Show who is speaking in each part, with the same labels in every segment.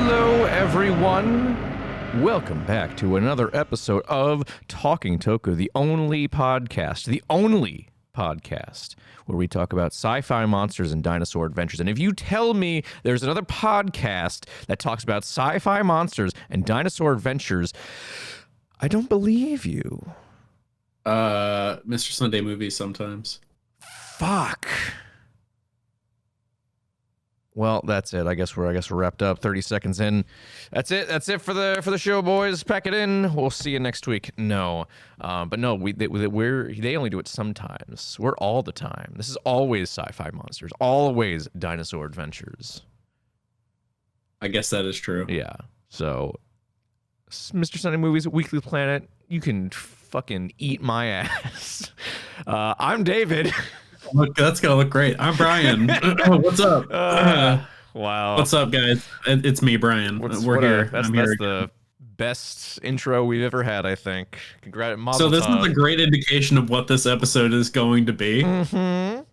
Speaker 1: Hello, everyone. Welcome back to another episode of Talking Toku, the only podcast where we talk about sci-fi monsters and dinosaur adventures. And if you tell me there's another podcast that talks about sci-fi monsters and dinosaur adventures, I don't believe you.
Speaker 2: Mr. Sunday Movies sometimes.
Speaker 1: Fuck. Well, that's it. I guess we're wrapped up. 30 seconds in. That's it. That's it for the show, boys. Pack it in. We'll see you next week. No, but no, they only do it sometimes. We're all the time. This is always sci-fi monsters. Always dinosaur adventures.
Speaker 2: I guess that is true.
Speaker 1: Yeah. So, Mr. Sunday Movies, Weekly Planet. You can fucking eat my ass. I'm David.
Speaker 2: Look, that's gonna look great. I'm Brian. What's up?
Speaker 1: Wow.
Speaker 2: What's up, guys? It's me, Brian. We're here.
Speaker 1: That's the best intro we've ever had, I think. Congrats.
Speaker 2: So this is a great indication of what this episode is going to be.
Speaker 1: Mm-hmm.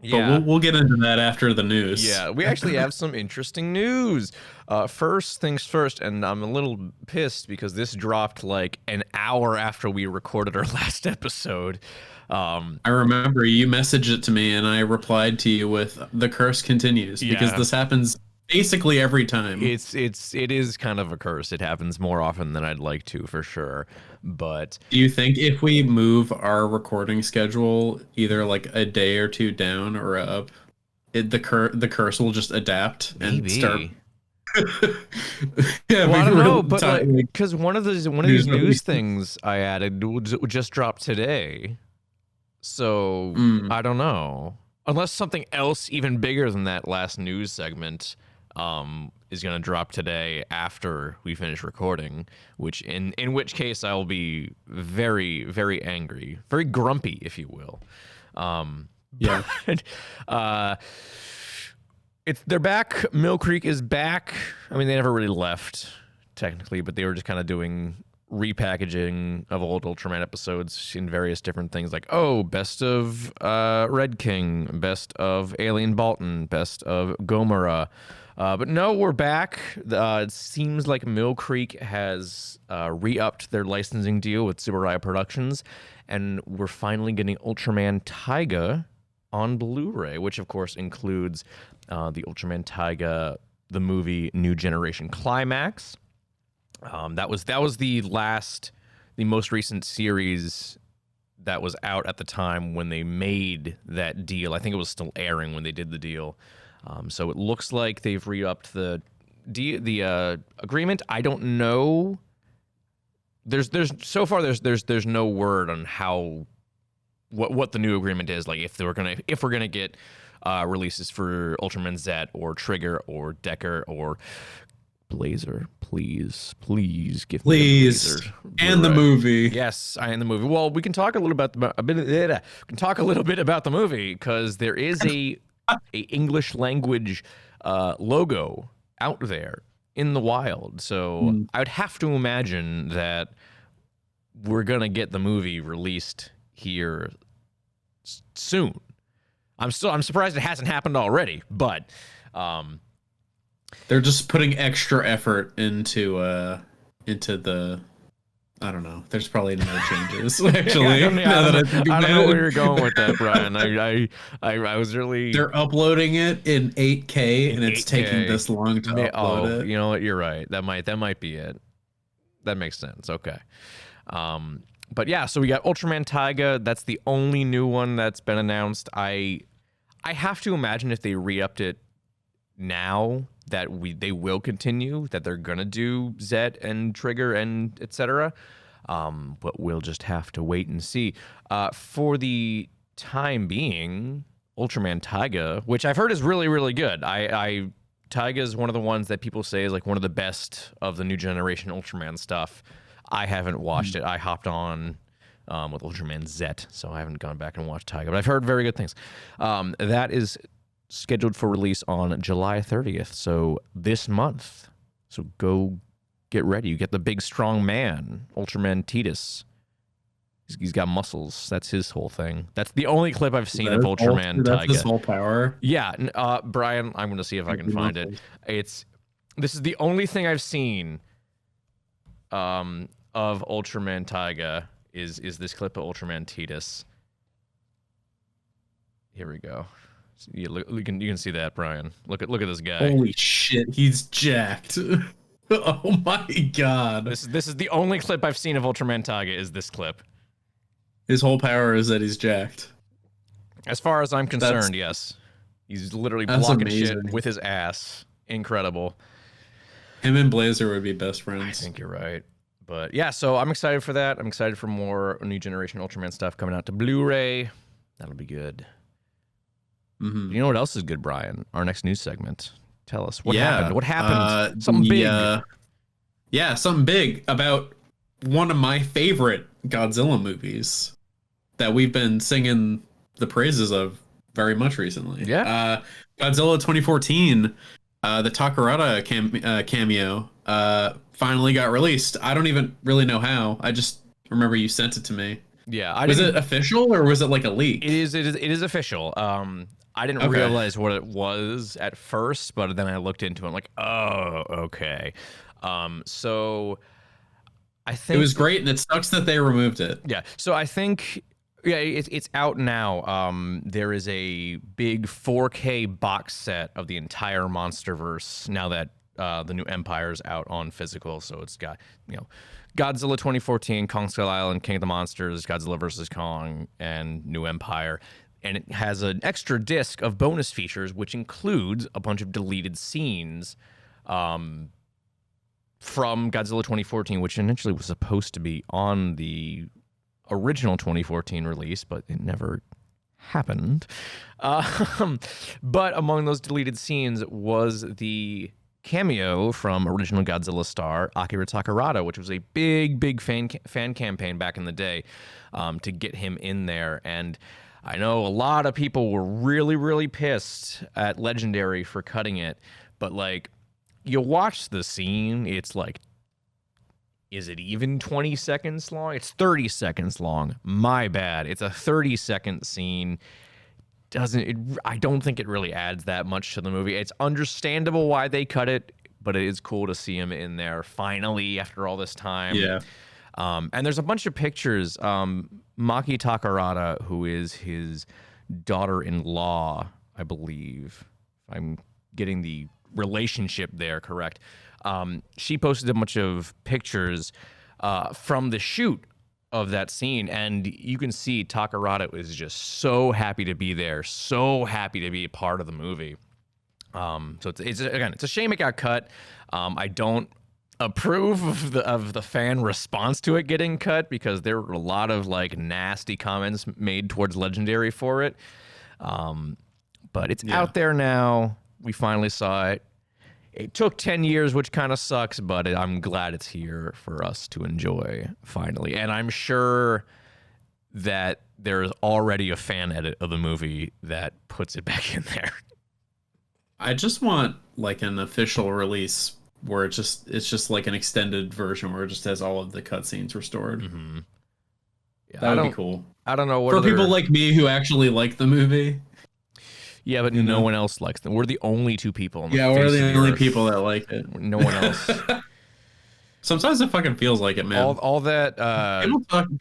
Speaker 2: Yeah. But we'll get into that after the news.
Speaker 1: Yeah, we actually have some interesting news. First things first, and I'm a little pissed because this dropped like an hour after we recorded our last episode.
Speaker 2: I remember you messaged it to me and I replied to you with "the curse continues" because this happens basically every time.
Speaker 1: It is kind of a curse. It happens more often than I'd like to, for sure. But
Speaker 2: do you think if we move our recording schedule either like a day or two down or up, the curse will just adapt and start?
Speaker 1: Yeah, well, I don't know, but because one of these news things I added just dropped today. So, I don't know. Unless something else even bigger than that last news segment is going to drop today after we finish recording, which in which case I will be very, very angry, very grumpy, if you will.
Speaker 2: Yeah.
Speaker 1: They're back. Mill Creek is back. I mean, they never really left, technically, but they were just kind of doing repackaging of old Ultraman episodes in various different things, like best of Red King, best of Alien Bolton, best of Gomorrah. But no, we're back. It seems like Mill Creek has re-upped their licensing deal with Tsuburaya Productions, and we're finally getting Ultraman Taiga on Blu-ray, which of course includes the Ultraman Taiga, the movie New Generation Climax. That was the most recent series that was out at the time when they made that deal. I think it was still airing when they did the deal. So it looks like they've re-upped the agreement. I don't know. There's no word on how what the new agreement is. Like if we're gonna get releases for Ultraman Z or Trigger or Decker or Blazer, please give me the Blazer.
Speaker 2: And the movie.
Speaker 1: Yes, and the movie. Well, we can talk a little bit about the movie because there is a English language logo out there in the wild. So I would have to imagine that we're gonna get the movie released here soon. I'm surprised it hasn't happened already, but
Speaker 2: they're just putting extra effort into the. I don't know. There's probably no changes actually.
Speaker 1: I don't know where you're going with that, Brian. I was really.
Speaker 2: They're uploading it in 8K and it's taking this long to upload it.
Speaker 1: You know what? You're right. That might be it. That makes sense. Okay. But yeah, so we got Ultraman Taiga. That's the only new one that's been announced. I have to imagine if they re-upped it now that they will continue, that they're gonna do Zed and Trigger and etc. But we'll just have to wait and see. For the time being, Ultraman Taiga, which I've heard is really, really good. Taiga is one of the ones that people say is like one of the best of the new generation Ultraman stuff. I haven't watched it. I hopped on with Ultraman Z, so I haven't gone back and watched Taiga, but I've heard very good things. That is scheduled for release on July 30th, so this month. So go get ready. You get the big strong man, Ultraman Titus. He's got muscles. That's his whole thing. That's the only clip I've seen of Ultraman Taiga.
Speaker 2: That's his whole power.
Speaker 1: Yeah, Brian, I'm going to see if I can find it. This is the only thing I've seen of Ultraman Taiga is this clip of Ultraman Titus. Here we go. You can see that, Brian. Look at this guy.
Speaker 2: Holy shit, he's jacked. Oh my god.
Speaker 1: This is the only clip I've seen of Ultraman Taiga is this clip.
Speaker 2: His whole power is that he's jacked.
Speaker 1: As far as I'm concerned, yes. He's literally blocking shit with his ass. Incredible.
Speaker 2: Him and Blazer would be best friends.
Speaker 1: I think you're right. But yeah, so I'm excited for that. I'm excited for more new generation Ultraman stuff coming out to Blu-ray. That'll be good.
Speaker 2: Mm-hmm.
Speaker 1: You know what else is good, Brian? Our next news segment. Tell us what happened. What happened?
Speaker 2: Something big. Yeah, something big about one of my favorite Godzilla movies that we've been singing the praises of very much recently.
Speaker 1: Yeah.
Speaker 2: Godzilla 2014, the Takarada cameo finally got released. I don't even really know how. I just remember you sent it to me.
Speaker 1: Yeah.
Speaker 2: Was it official or was it like a leak?
Speaker 1: It is official. I didn't realize what it was at first, but then I looked into it. I'm like, oh, okay. So I think
Speaker 2: it was great, and it sucks that they removed it.
Speaker 1: Yeah. So I think, yeah, it's out now. There is a big 4K box set of the entire MonsterVerse now that the new Empire's out on physical. So it's got, Godzilla 2014, Kong Skull Island, King of the Monsters, Godzilla vs. Kong, and New Empire. And it has an extra disc of bonus features, which includes a bunch of deleted scenes from Godzilla 2014, which initially was supposed to be on the original 2014 release, but it never happened. But among those deleted scenes was the cameo from original Godzilla star Akira Takarada, which was a big fan campaign back in the day to get him in there. And I know a lot of people were really pissed at Legendary for cutting it, but like, you watch the scene, it's like, is it even 20 seconds long? It's 30 seconds long. My bad. It's a 30-second scene. I don't think it really adds that much to the movie. It's understandable why they cut it, but it is cool to see him in there finally after all this time.
Speaker 2: Yeah.
Speaker 1: And there's a bunch of pictures. Maki Takarada, who is his daughter-in-law, I believe. I'm getting the relationship there correct. She posted a bunch of pictures from the shoot of that scene, and you can see Takarada is just so happy to be there, so happy to be a part of the movie. So it's a shame it got cut. I don't approve of the fan response to it getting cut, because there were a lot of like nasty comments made towards Legendary for it. But it's out there now. We finally saw it. It took 10 years, which kind of sucks, but I'm glad it's here for us to enjoy finally. And I'm sure that there's already a fan edit of the movie that puts it back in there.
Speaker 2: I just want like an official release where it's just like an extended version where it just has all of the cutscenes restored.
Speaker 1: Mm-hmm. Yeah,
Speaker 2: that would be cool.
Speaker 1: I don't know what
Speaker 2: for people like me who actually like the movie.
Speaker 1: Yeah, but no one else likes them. We're the only two people on the face
Speaker 2: we're the only
Speaker 1: earth.
Speaker 2: people that like it.
Speaker 1: No one else.
Speaker 2: Sometimes it fucking feels like it, man.
Speaker 1: All that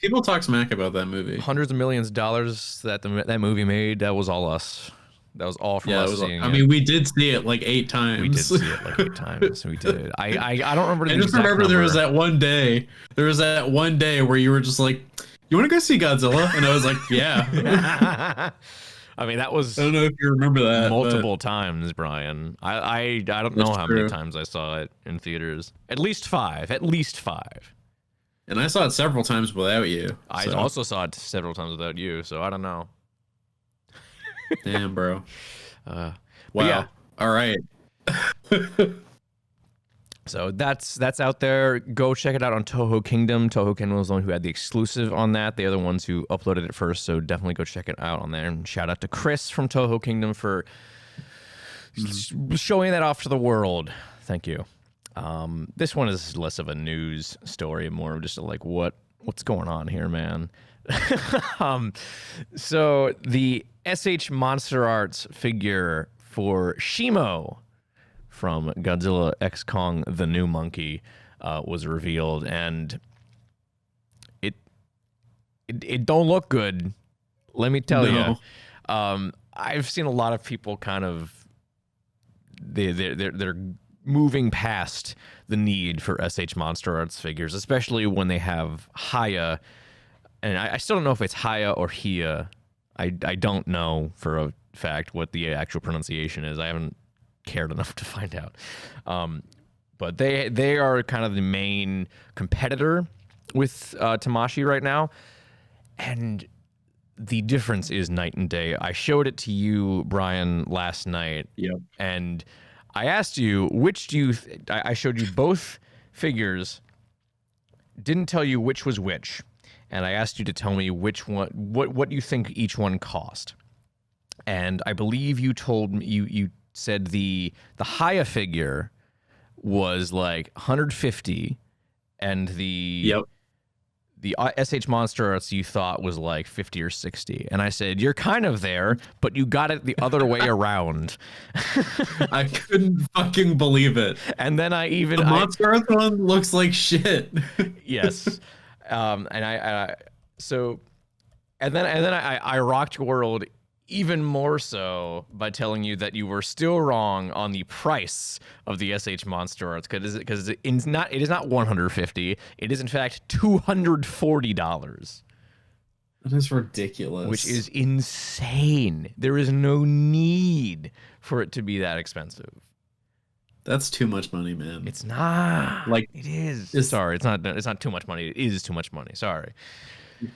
Speaker 2: people talk smack about that movie.
Speaker 1: Hundreds of millions of dollars that that movie made. That was all us. That was all from us seeing it.
Speaker 2: I mean, we did see it like 8 times.
Speaker 1: We did see it like 8 times. We did. I don't remember the
Speaker 2: I just remember
Speaker 1: number.
Speaker 2: there was that one day. There was that one day where you were just like, "You want to go see Godzilla?" And I was like, "Yeah."
Speaker 1: I mean, that was.
Speaker 2: I don't know if you remember that.
Speaker 1: Multiple times, Brian. I don't know how many times I saw it in theaters. At least 5. At least 5.
Speaker 2: And I saw it several times without you.
Speaker 1: I also saw it several times without you, so I don't know.
Speaker 2: Damn, bro. Wow.
Speaker 1: Yeah.
Speaker 2: All right.
Speaker 1: So that's out there. Go check it out on Toho Kingdom. Toho Kingdom was the one who had the exclusive on that. They are the ones who uploaded it first, so definitely go check it out on there. And shout out to Chris from Toho Kingdom for showing that off to the world. Thank you. This one is less of a news story, more of just like what's going on here, man. So the SH Monster Arts figure for Shimo from Godzilla X Kong: The New Monkey was revealed, and it don't look good. Let me tell you. I've seen a lot of people kind of they're moving past the need for SH Monster Arts figures, especially when they have Haya, and I still don't know if it's Haya or Hia. I don't know for a fact what the actual pronunciation is. I haven't cared enough to find out. But they are kind of the main competitor with Tamashii right now, and the difference is night and day. I showed it to you, Brian, last night.
Speaker 2: Yep.
Speaker 1: And I asked you, which do you... I showed you both figures, didn't tell you which was which. And I asked you to tell me which one, what you think each one cost. And I believe you told me, you said the Haya figure was like 150, and the SH Monster Arts you thought was like 50 or 60. And I said, you're kind of there, but you got it the other way around.
Speaker 2: I couldn't fucking believe it.
Speaker 1: And then the
Speaker 2: Monster Arts one looks like shit.
Speaker 1: Yes. And I rocked your world even more so by telling you that you were still wrong on the price of the SH Monster Arts, because it is not $150. It is in fact $240.
Speaker 2: That is ridiculous.
Speaker 1: Which is insane. There is no need for it to be that expensive.
Speaker 2: That's too much money, man.
Speaker 1: It's not.
Speaker 2: Like,
Speaker 1: it is. Sorry, it's not too much money. It is too much money. Sorry.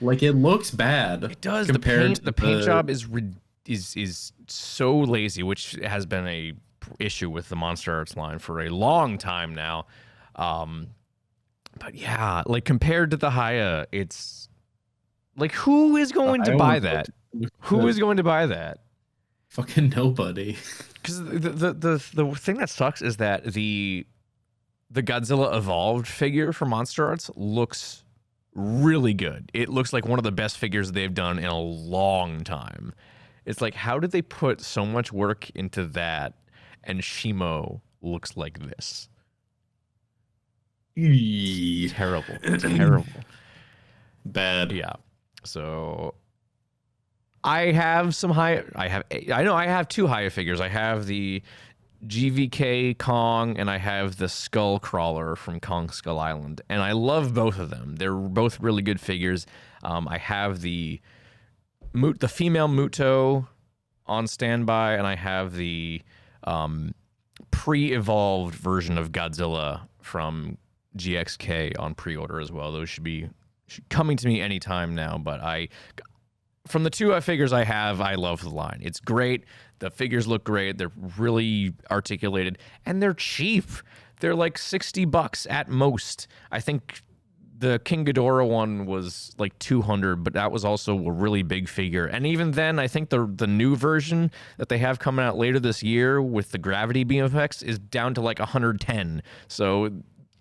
Speaker 2: Like, it looks bad.
Speaker 1: It does. The paint job is so lazy, which has been a issue with the Monster Arts line for a long time now. But yeah, like compared to the Haya, it's like, who is going to buy that? Who is going to buy that?
Speaker 2: Fucking nobody.
Speaker 1: Because the thing that sucks is that the Godzilla Evolved figure for Monster Arts looks really good. It looks like one of the best figures they've done in a long time. It's like, how did they put so much work into that, and Shimo looks like this? Terrible. Terrible.
Speaker 2: Bad.
Speaker 1: Yeah. So I have some I have two Haya figures. I have the GVK Kong, and I have the Skull Crawler from Kong Skull Island, and I love both of them. They're both really good figures. I have the female Muto on standby, and I have the pre-evolved version of Godzilla from GXK on pre-order as well. Those should be coming to me anytime now, but from the two figures I have, I love the line. It's great. The figures look great. They're really articulated, and they're cheap. They're like $60 at most. I think the King Ghidorah one was like $200, but that was also a really big figure. And even then, I think the new version that they have coming out later this year with the gravity beam effects is down to like $110. So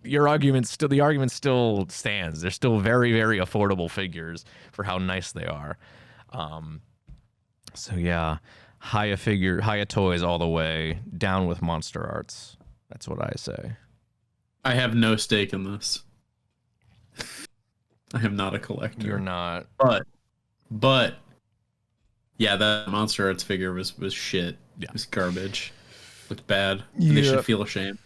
Speaker 1: the argument still stands. They're still very, very affordable figures for how nice they are. So yeah, Haya toys all the way, down with Monster Arts. That's what I say.
Speaker 2: I have no stake in this. I am not a collector.
Speaker 1: You're not.
Speaker 2: But yeah, that Monster Arts figure was shit.
Speaker 1: Yeah.
Speaker 2: It was garbage. Looked bad.
Speaker 1: Yeah.
Speaker 2: They should feel ashamed.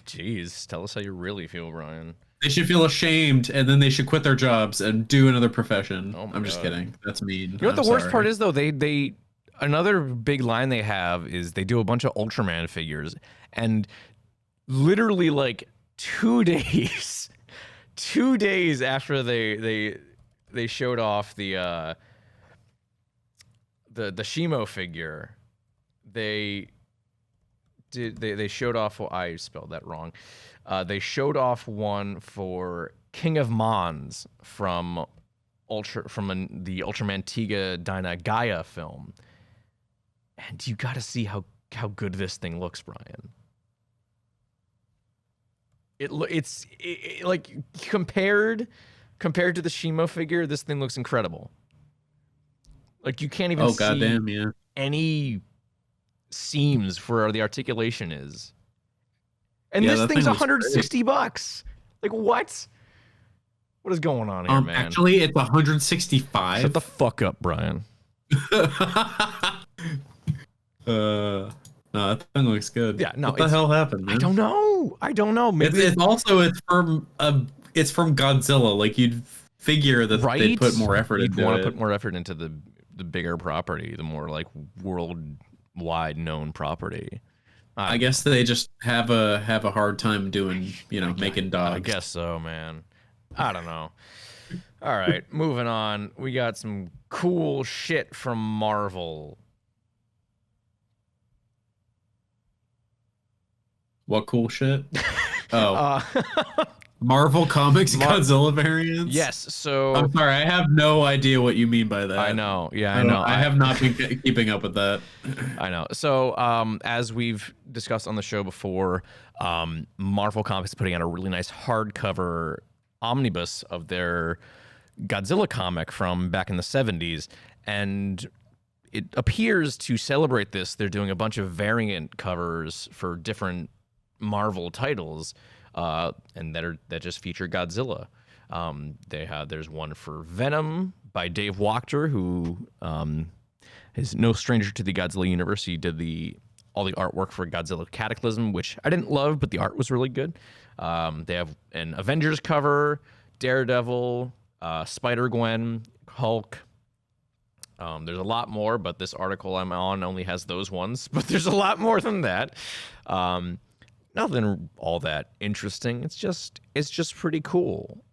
Speaker 1: Jeez, tell us how you really feel, Brian.
Speaker 2: They should feel ashamed, and then they should quit their jobs and do another profession.
Speaker 1: Oh my
Speaker 2: I'm just
Speaker 1: God.
Speaker 2: kidding. That's mean.
Speaker 1: You know what the worst part is, though? They another big line they have is they do a bunch of Ultraman figures, and literally like 2 days, 2 days after they showed off the Shimo figure, they showed off. Well, I spelled that wrong. They showed off one for King of Mons from the Ultraman Taiga Dyna Gaia film, and you got to see how good this thing looks, Brian. It's like compared to the Shimo figure, this thing looks incredible. Like, you can't even see
Speaker 2: goddamn, yeah.
Speaker 1: any seams for where the articulation is. And
Speaker 2: Yeah,
Speaker 1: this
Speaker 2: that
Speaker 1: thing's
Speaker 2: thing was
Speaker 1: $160. Like, what? What is going on here, man?
Speaker 2: Actually, it's 165.
Speaker 1: Shut the fuck up, Brian.
Speaker 2: No, that thing looks good.
Speaker 1: Yeah, no.
Speaker 2: What the hell happened, man?
Speaker 1: I don't know. Maybe
Speaker 2: It's from Godzilla. Like, you'd figure that they'd put more effort into it.
Speaker 1: You'd want to put more effort into the bigger property, the more like worldwide known property.
Speaker 2: I guess they just have a hard time doing, making dogs.
Speaker 1: I guess so, man. I don't know. All right, moving on. We got some cool shit from Marvel.
Speaker 2: What cool shit? Oh. Marvel Comics Godzilla variants?
Speaker 1: Yes, so...
Speaker 2: I'm sorry, I have no idea what you mean by that.
Speaker 1: I know, yeah, I know.
Speaker 2: I have not been keeping up with that.
Speaker 1: I know. So, as we've discussed on the show before, Marvel Comics is putting out a really nice hardcover omnibus of their Godzilla comic from back in the 70s, and it appears to celebrate this. They're doing a bunch of variant covers for different Marvel titles, and that just feature Godzilla. There's one for Venom by Dave Wachter, who is no stranger to the Godzilla universe. He did all the artwork for Godzilla Cataclysm, which I didn't love, but the art was really good. They have an Avengers cover, Daredevil, Spider-Gwen, Hulk. There's a lot more, but this article I'm on only has those ones. But there's a lot more than that. Nothing all that interesting. It's just pretty cool.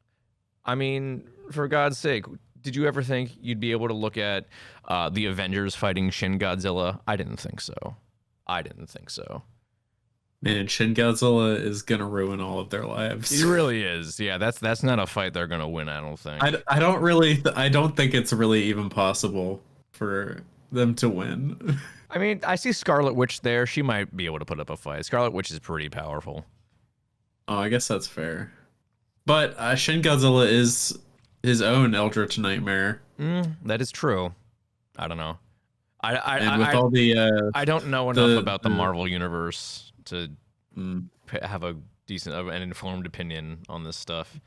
Speaker 1: I mean, for God's sake, did you ever think you'd be able to look at the Avengers fighting Shin Godzilla? I didn't think so.
Speaker 2: Man, Shin Godzilla is gonna ruin all of their lives.
Speaker 1: He really is. Yeah, that's not a fight they're gonna win, I don't think.
Speaker 2: I don't think it's really even possible for them to win.
Speaker 1: I mean, I see Scarlet Witch there. She might be able to put up a fight. Scarlet Witch is pretty powerful.
Speaker 2: Oh, I guess that's fair. But Shin Godzilla is his own Eldritch Nightmare.
Speaker 1: That is true. I don't know. I don't know enough about the Marvel universe to have a decent, an informed opinion on this stuff.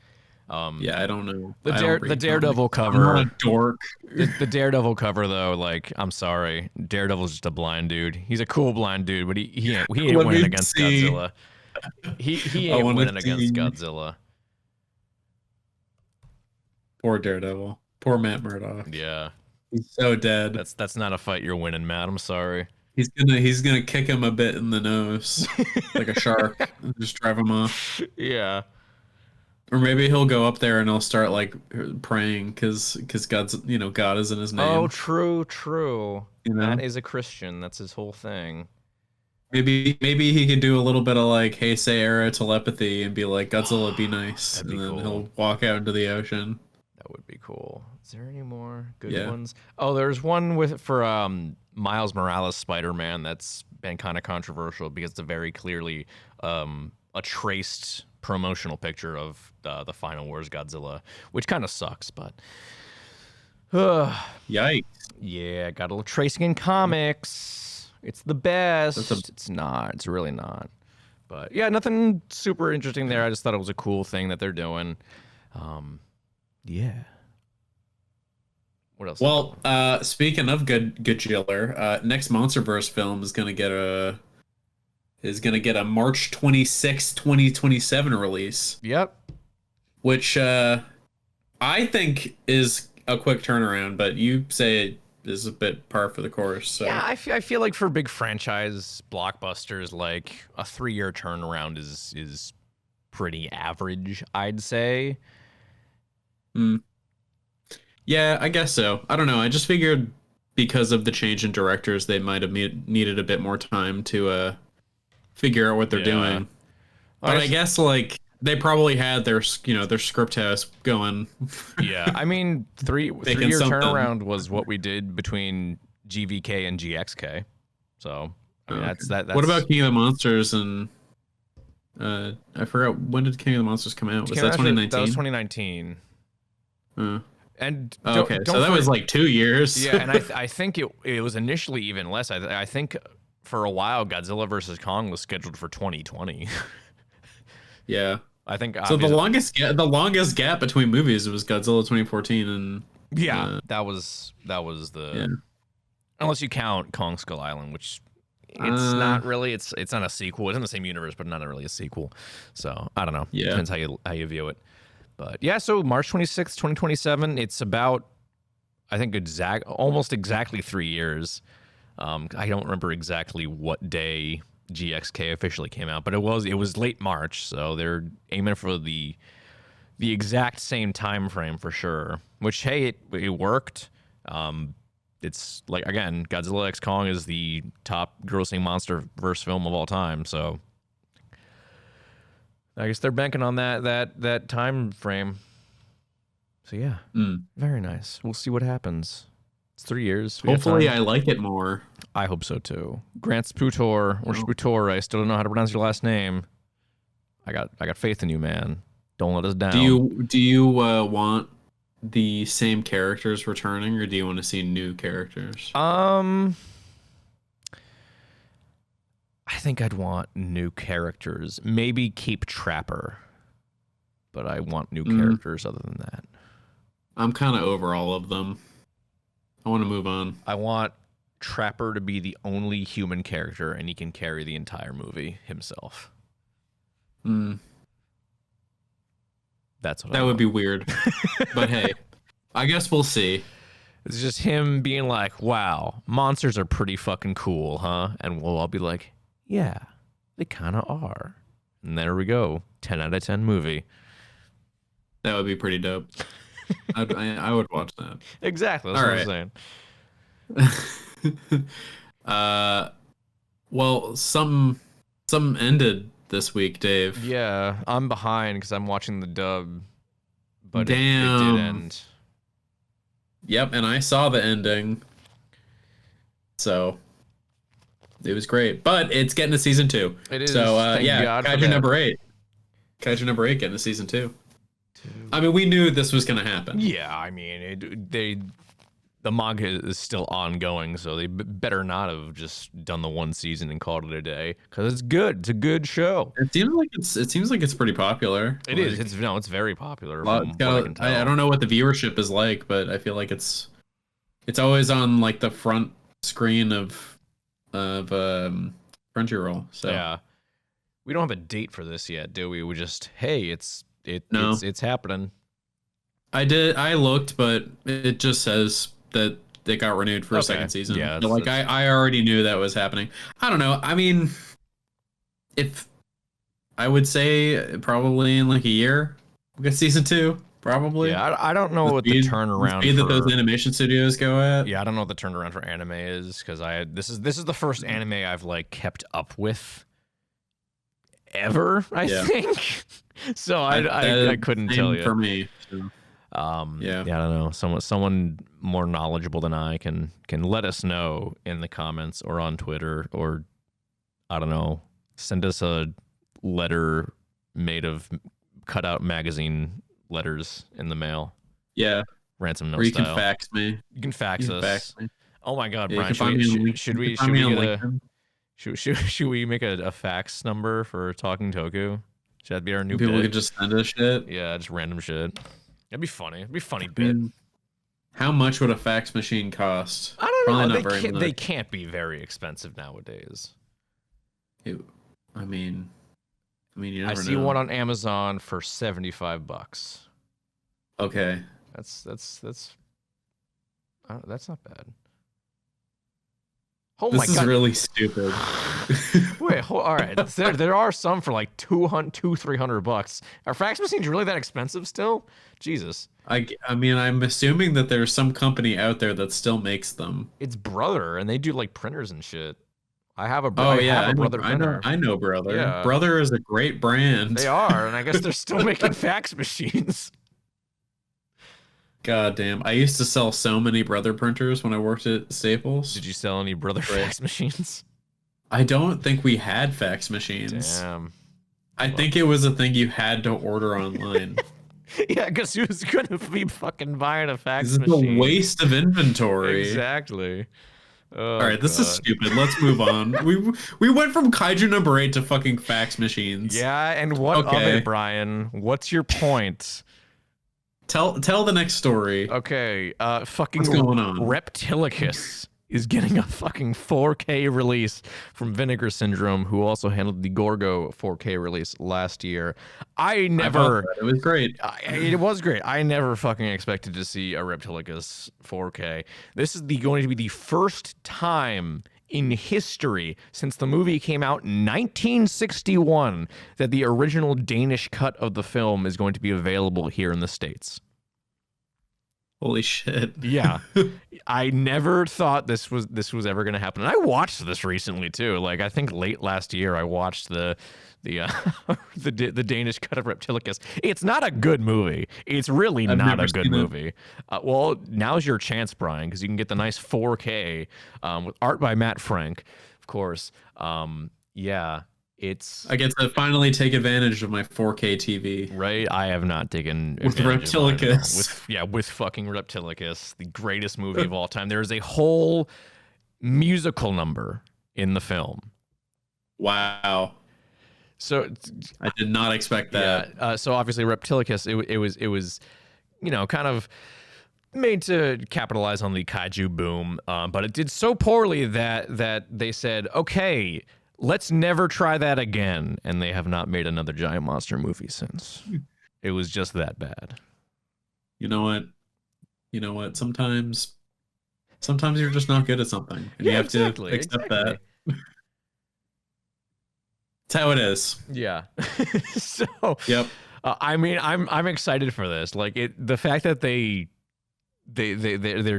Speaker 2: Yeah, I don't know.
Speaker 1: The Daredevil cover.
Speaker 2: I'm not a dork.
Speaker 1: The Daredevil cover, though, like, I'm sorry, Daredevil's just a blind dude. He's a cool blind dude, but he ain't winning against Godzilla. He ain't winning against Godzilla.
Speaker 2: Poor Daredevil. Poor Matt Murdock.
Speaker 1: Yeah.
Speaker 2: He's so dead.
Speaker 1: That's not a fight you're winning, Matt. I'm sorry.
Speaker 2: He's gonna kick him a bit in the nose, like a shark, and just drive him off.
Speaker 1: Yeah.
Speaker 2: Or maybe he'll go up there and he'll start like praying because God's God is in his name.
Speaker 1: Oh, true. Matt is a Christian. That's his whole thing.
Speaker 2: Maybe he could do a little bit of like Heisei era telepathy and be like, Godzilla, be nice, and then he'll walk out into the ocean.
Speaker 1: That would be cool. Is there any more good ones? Oh, there's one for Miles Morales Spider-Man that's been kind of controversial because it's a very clearly a traced promotional picture of the Final Wars Godzilla, which kind of sucks, but
Speaker 2: yikes.
Speaker 1: Yeah, got a little tracing in comics. It's the best. It's not. It's really not. But yeah, nothing super interesting there. I just thought it was a cool thing that they're doing. Yeah. What else?
Speaker 2: Well, speaking of good Godzilla, next MonsterVerse film is gonna get a March 26, 2027 release.
Speaker 1: Yep.
Speaker 2: Which I think is a quick turnaround, but you say it is a bit par for the course. So.
Speaker 1: Yeah, I feel like for big franchise blockbusters, like a 3-year turnaround is pretty average, I'd say.
Speaker 2: Yeah, I guess so. I don't know. I just figured because of the change in directors, they might have needed a bit more time to figure out what they're doing. But I guess like they probably had their script house going.
Speaker 1: Yeah, I mean, three-year turnaround was what we did between GVK and GXK. So I mean, that's.
Speaker 2: What about King of the Monsters and I forgot, when did King of the Monsters come out? Was that 2019?
Speaker 1: That was 2019. And
Speaker 2: okay, so that was like 2 years.
Speaker 1: Yeah, and I think it was initially even less. I think for a while Godzilla vs. Kong was scheduled for 2020.
Speaker 2: Yeah.
Speaker 1: I think
Speaker 2: So the longest gap between movies was Godzilla 2014 and
Speaker 1: that was the
Speaker 2: yeah.
Speaker 1: unless you count Kong Skull Island, which it's not really. It's not a sequel. It's in the same universe, but not really a sequel. So I don't know.
Speaker 2: Yeah.
Speaker 1: Depends how you view it. But yeah, so March 26th, 2027. It's about, I think, almost exactly 3 years. I don't remember exactly what day GXK officially came out, but it was late March, so they're aiming for the exact same time frame for sure. Which, hey, it worked. It's like, again, Godzilla X Kong is the top grossing MonsterVerse film of all time, so I guess they're banking on that time frame. So yeah, very nice. We'll see what happens. It's 3 years.
Speaker 2: Hopefully, I like it more.
Speaker 1: I hope so too. Grant Sputor or Sputor. I still don't know how to pronounce your last name. I got faith in you, man. Don't let us down.
Speaker 2: Do you want the same characters returning, or do you want to see new characters?
Speaker 1: I think I'd want new characters. Maybe keep Trapper, but I want new characters other than that.
Speaker 2: I'm kind of over all of them. I want to move on.
Speaker 1: I want Trapper to be the only human character, and he can carry the entire movie himself. That's what
Speaker 2: that would be weird. But hey, I guess we'll see.
Speaker 1: It's just him being like, wow, monsters are pretty fucking cool, huh? And we'll all be like, yeah, they kind of are. And there we go. 10 out of 10 movie.
Speaker 2: That would be pretty dope. I would watch that.
Speaker 1: Exactly. That's what I'm saying.
Speaker 2: Well, some ended this week, Dave.
Speaker 1: Yeah, I'm behind because I'm watching the dub. But
Speaker 2: damn,
Speaker 1: it did end.
Speaker 2: Yep, and I saw the ending. So it was great. But it's getting to season 2.
Speaker 1: It is.
Speaker 2: So yeah, Kaiju number 8. Kaiju number 8 getting to season 2. I mean, we knew this was going to happen.
Speaker 1: Yeah, I mean, the manga is still ongoing, so they better not have just done the one season and called it a day, because it's good. It's a good show.
Speaker 2: It seems like it's pretty popular.
Speaker 1: It is. It's very popular.
Speaker 2: I don't know what the viewership is like, but I feel like it's always on like the front screen of Crunchyroll. So
Speaker 1: yeah, we don't have a date for this yet, do we? We just, hey, it's happening.
Speaker 2: I looked, but it just says that it got renewed for a second season. Yeah, so like I already knew that was happening. I don't know. I mean, if I would say probably in like a year we'll get season 2. Probably.
Speaker 1: Yeah, I don't know what the turnaround
Speaker 2: the speed that those animation studios go at.
Speaker 1: Yeah, I don't know what the turnaround for anime is, because this is the first anime I've like kept up with ever, I think. So I couldn't tell you.
Speaker 2: For me. So.
Speaker 1: Yeah, I don't know. Someone more knowledgeable than I can let us know in the comments or on Twitter, or I don't know, send us a letter made of cutout magazine letters in the mail.
Speaker 2: Yeah,
Speaker 1: ransom note.
Speaker 2: Or you
Speaker 1: style.
Speaker 2: Can fax me.
Speaker 1: You can fax us.
Speaker 2: Fax me.
Speaker 1: Oh my God,
Speaker 2: yeah,
Speaker 1: Brian! Should we make a fax number for Talking Toku? Should that be our new
Speaker 2: People
Speaker 1: bit?
Speaker 2: could just send us shit.
Speaker 1: Yeah, just random shit. That'd be funny. It'd be a funny bit.
Speaker 2: mean, how much would a fax machine cost?
Speaker 1: I don't
Speaker 2: Probably
Speaker 1: know.
Speaker 2: Not very much.
Speaker 1: They can't be very expensive nowadays.
Speaker 2: I mean, you never know.
Speaker 1: I see one on Amazon for $75.
Speaker 2: Okay.
Speaker 1: That's not bad. Oh my God.
Speaker 2: This is really stupid.
Speaker 1: Wait, all right. There are some for like $200-$300. Are fax machines really that expensive still? Jesus.
Speaker 2: I mean, I'm assuming that there's some company out there that still makes them.
Speaker 1: It's Brother, and they do like printers and shit. I have a
Speaker 2: Brother
Speaker 1: printer.
Speaker 2: I know Brother.
Speaker 1: Yeah.
Speaker 2: Brother is a great brand.
Speaker 1: They are, and I guess they're still making fax machines.
Speaker 2: God damn. I used to sell so many Brother printers when I worked at Staples.
Speaker 1: Did you sell any Brother fax machines?
Speaker 2: I don't think we had fax machines.
Speaker 1: Damn.
Speaker 2: I think it was a thing you had to order online.
Speaker 1: Yeah, because who's going to be fucking buying a fax
Speaker 2: machine? It's a waste of inventory.
Speaker 1: Exactly. Oh,
Speaker 2: All right, this is
Speaker 1: God.
Speaker 2: stupid. Let's move on. We went from Kaiju number 8 to fucking fax machines.
Speaker 1: Yeah, and what of
Speaker 2: Okay.
Speaker 1: it, Brian? What's your point?
Speaker 2: Tell the next story.
Speaker 1: Okay, fucking
Speaker 2: What's going on?
Speaker 1: Reptilicus is getting a fucking 4K release from Vinegar Syndrome, who also handled the Gorgo 4K release last year. I never.
Speaker 2: It was great.
Speaker 1: It was great. I never fucking expected to see a Reptilicus 4K. This is going to be the first time in history since the movie came out in 1961 that the original Danish cut of the film is going to be available here in the States.
Speaker 2: Holy shit.
Speaker 1: Yeah. I never thought this was ever going to happen. And I watched this recently too. Like I think late last year I watched the Danish cut of Reptilicus. It's not a good movie. It's really not a good movie. Well, now's your chance, Brian, because you can get the nice 4K with art by Matt Frank, of course. Yeah.
Speaker 2: I get to finally take advantage of my 4K TV.
Speaker 1: Right? I have not taken
Speaker 2: with Reptilicus.
Speaker 1: With fucking Reptilicus, the greatest movie of all time. There is a whole musical number in the film.
Speaker 2: Wow.
Speaker 1: So
Speaker 2: I did not expect that.
Speaker 1: Yeah. So obviously Reptilicus, it was, kind of made to capitalize on the kaiju boom, but it did so poorly that they said, okay, let's never try that again. And they have not made another giant monster movie since. It was just that bad.
Speaker 2: You know what? Sometimes you're just not good at something. And you have to accept that. That's how it is.
Speaker 1: Yeah. So,
Speaker 2: yep.
Speaker 1: I mean, I'm excited for this. Like the fact that they're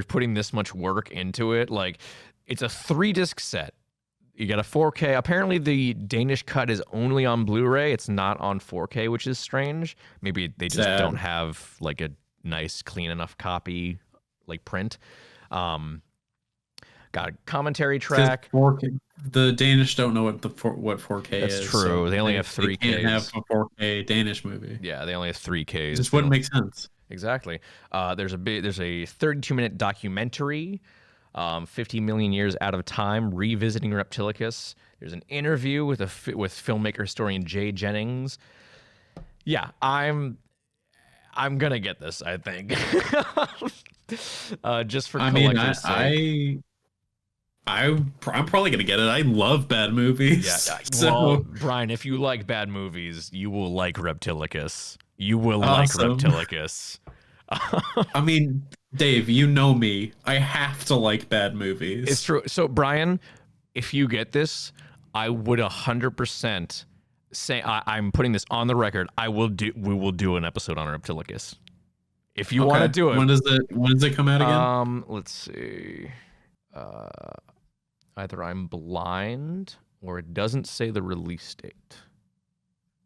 Speaker 1: putting this much work into it. Like it's a 3-disc set. You got a 4K. Apparently, the Danish cut is only on Blu-ray. It's not on 4K, which is strange. Maybe they just don't have like a nice, clean enough copy, like print. Got a commentary track.
Speaker 2: 4K. The Danish don't know what 4K is.
Speaker 1: That's true. So they only have 3Ks.
Speaker 2: They can't have a 4K Danish movie.
Speaker 1: Yeah, they only have 3Ks.
Speaker 2: This wouldn't make sense.
Speaker 1: Exactly. There's a 32-minute documentary. 50 million years out of time, revisiting Reptilicus. There's an interview with filmmaker historian Jay Jennings. Yeah, I'm gonna get this, I think. Just for collector's sake.
Speaker 2: I'm probably gonna get it. I love bad movies.
Speaker 1: Yeah. Well, Brian, if you like bad movies, you will like Reptilicus. You will like Reptilicus.
Speaker 2: I mean, Dave, you know me. I have to like bad movies.
Speaker 1: It's true. So, Brian, if you get this, I would 100% say I'm putting this on the record. We will do an episode on Reptilicus. If you want to do it.
Speaker 2: When does it come out again?
Speaker 1: Let's see. Either I'm blind or it doesn't say the release date.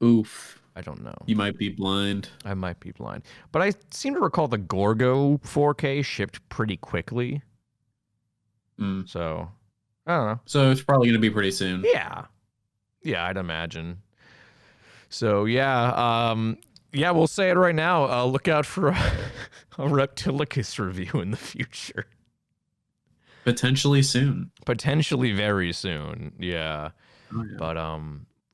Speaker 2: Oof.
Speaker 1: I don't know.
Speaker 2: You might be blind.
Speaker 1: I might be blind. But I seem to recall the Gorgo 4K shipped pretty quickly. So, I don't know.
Speaker 2: So it's probably going to be pretty soon.
Speaker 1: Yeah. Yeah, I'd imagine. So, yeah. We'll say it right now. Look out for a Reptilicus review in the future.
Speaker 2: Potentially soon.
Speaker 1: Potentially very soon. Yeah.
Speaker 2: Oh, yeah.
Speaker 1: But,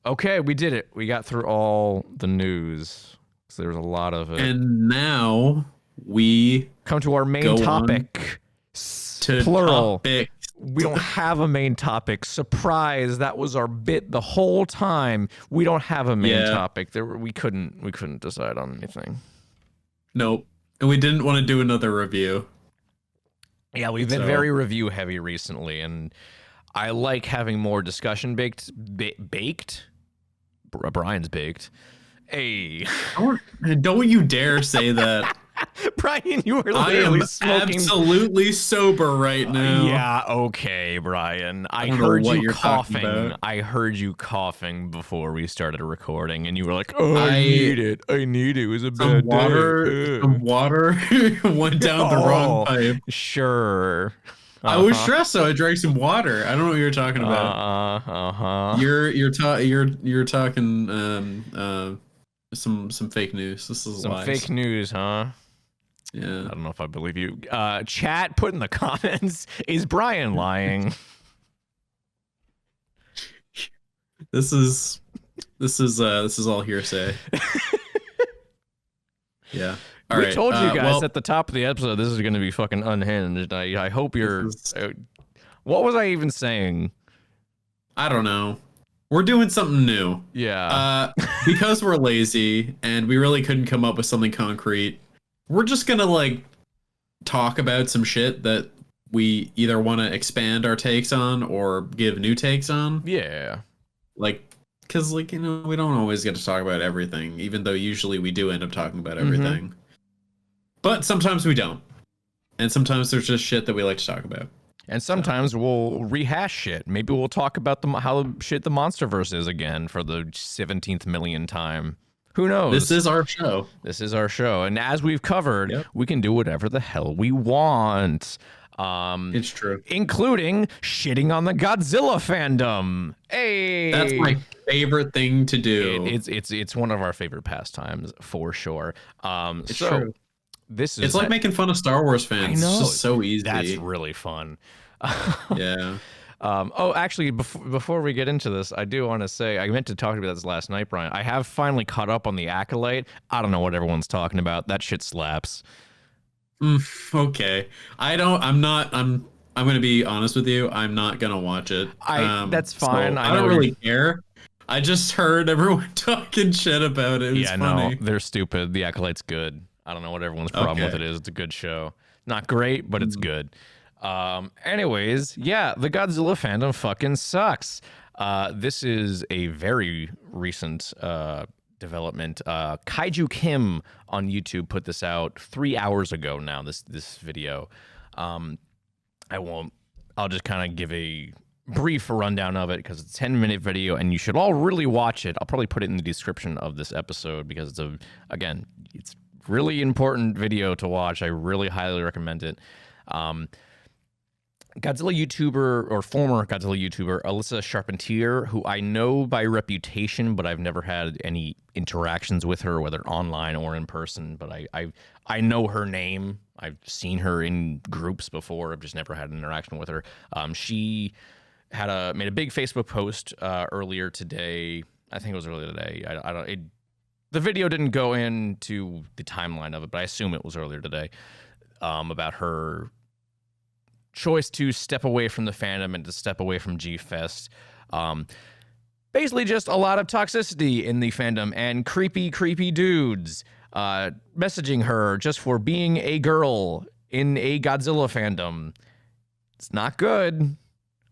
Speaker 1: okay, we did it. We got through all the news. So there's a lot of it.
Speaker 2: And now we
Speaker 1: come to our main topic. Plural.
Speaker 2: Topic.
Speaker 1: We don't have a main topic. Surprise! That was our bit the whole time. We don't have a main topic. We couldn't decide on anything.
Speaker 2: Nope. And we didn't want to do another review.
Speaker 1: Yeah, we've been very review heavy recently, and I like having more discussion baked. Brian's baked. Hey.
Speaker 2: Don't you dare say that.
Speaker 1: Brian, you are literally smoking.
Speaker 2: Absolutely sober right now.
Speaker 1: Yeah, okay, Brian. I heard you coughing. I heard you coughing before we started recording, and you were like, "Oh, I need it. I need it. It was a bad day."
Speaker 2: Some water went down the wrong pipe.
Speaker 1: Sure.
Speaker 2: I was stressed, so I drank some water. I don't know what you're talking about. You're talking some fake news. This is
Speaker 1: some
Speaker 2: lies.
Speaker 1: fake news, huh?
Speaker 2: Yeah.
Speaker 1: I don't know if I believe you. Chat, put in the comments, is Brian lying?
Speaker 2: This is all hearsay. Yeah. All
Speaker 1: we
Speaker 2: right.
Speaker 1: told you guys at the top of the episode this is going to be fucking unhinged. I hope you're. What was I even saying?
Speaker 2: I don't know. We're doing something new.
Speaker 1: Yeah.
Speaker 2: Because we're lazy and we really couldn't come up with something concrete. We're just gonna like talk about some shit that we either want to expand our takes on or give new takes on.
Speaker 1: Yeah.
Speaker 2: Like, because like, you know, we don't always get to talk about everything, even though usually we do end up talking about everything. But sometimes we don't. And sometimes there's just shit that we like to talk about.
Speaker 1: And sometimes we'll rehash shit. Maybe we'll talk about how shit the MonsterVerse is again for the 17th million time. Who knows?
Speaker 2: This is our show.
Speaker 1: This is our show. And as we've covered, we can do whatever the hell we want.
Speaker 2: It's true.
Speaker 1: Including shitting on the Godzilla fandom. Hey,
Speaker 2: that's my favorite thing to do.
Speaker 1: It's one of our favorite pastimes for sure.
Speaker 2: It's true.
Speaker 1: It's
Speaker 2: like making fun of Star Wars fans. I know. It's just so easy.
Speaker 1: That's really fun.
Speaker 2: Yeah.
Speaker 1: Actually, before we get into this, I do want to say, I meant to talk about this last night, Brian. I have finally caught up on the Acolyte. I don't know what everyone's talking about. That shit slaps.
Speaker 2: Okay. I'm going to be honest with you. I'm not going to watch it.
Speaker 1: That's fine.
Speaker 2: So I don't really care. I just heard everyone talking shit about it. It was funny.
Speaker 1: No, they're stupid. The Acolyte's good. I don't know what everyone's problem with it is. It's a good show. Not great, but it's good. Anyways, yeah, the Godzilla fandom fucking sucks. This is a very recent development. KaijuKim on YouTube put this out 3 hours ago now, this video. I'll just kind of give a brief rundown of it because it's a 10-minute video and you should all really watch it. I'll probably put it in the description of this episode because it's really important video to watch. I really highly recommend it. Godzilla YouTuber or former Godzilla YouTuber Alyssa Charpentier, who I know by reputation, but I've never had any interactions with her, whether online or in person. But I know her name. I've seen her in groups before. I've just never had an interaction with her. She made a big Facebook post earlier today. I think it was earlier today. The video didn't go into the timeline of it, but I assume it was earlier today, about her choice to step away from the fandom and to step away from G-Fest. Basically just a lot of toxicity in the fandom and creepy dudes messaging her just for being a girl in a Godzilla fandom. It's not good.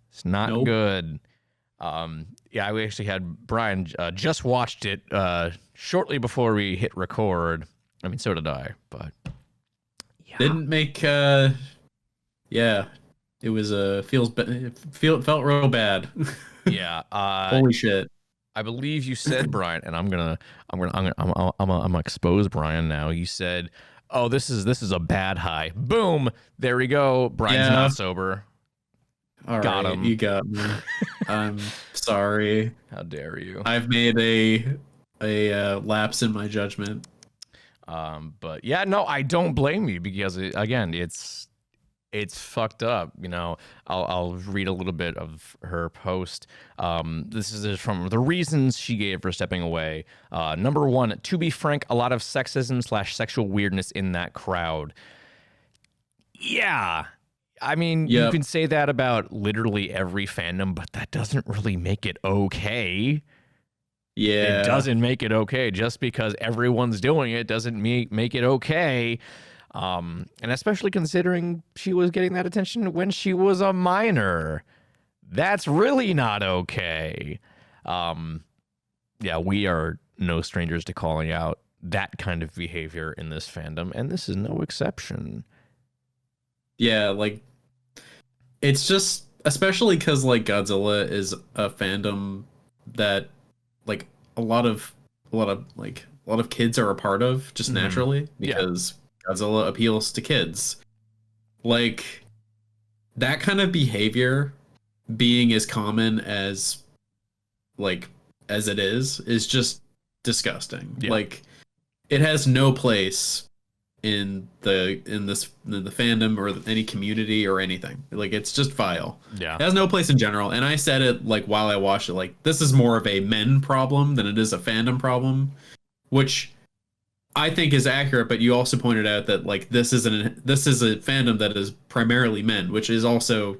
Speaker 1: It's not good. Yeah, we actually had Brian just watched it shortly before we hit record. I mean, so did I, but yeah.
Speaker 2: Didn't make yeah. It was felt real bad.
Speaker 1: Yeah.
Speaker 2: Holy shit.
Speaker 1: I believe you said, Brian, and I'm gonna expose Brian now. You said, "Oh, this is a bad high." Boom. There we go. Brian's not sober.
Speaker 2: All
Speaker 1: got
Speaker 2: right,
Speaker 1: him.
Speaker 2: You got me. I'm sorry.
Speaker 1: How dare you?
Speaker 2: I've made a lapse in my judgment.
Speaker 1: But yeah, no, I don't blame you because it's fucked up. You know, I'll read a little bit of her post. This is from the reasons she gave for stepping away. Number one, to be frank, a lot of sexism / sexual weirdness in that crowd. Yeah. I mean, you can say that about literally every fandom, but that doesn't really make it okay.
Speaker 2: Yeah.
Speaker 1: It doesn't make it okay. Just because everyone's doing it doesn't make it okay. And especially considering she was getting that attention when she was a minor. That's really not okay. Yeah, we are no strangers to calling out that kind of behavior in this fandom, and this is no exception.
Speaker 2: Yeah, like, it's just, especially because, like, Godzilla is a fandom that, like, a lot of kids are a part of just naturally because Godzilla appeals to kids. Like, that kind of behavior being as common as it is just disgusting. Like, it has no place in the fandom or any community or anything. Like, it's just vile.
Speaker 1: Yeah.
Speaker 2: It has no place in general. And I said it like while I watched it, like, this is more of a men problem than it is a fandom problem, which I think is accurate. But you also pointed out that like this is a fandom that is primarily men, which is also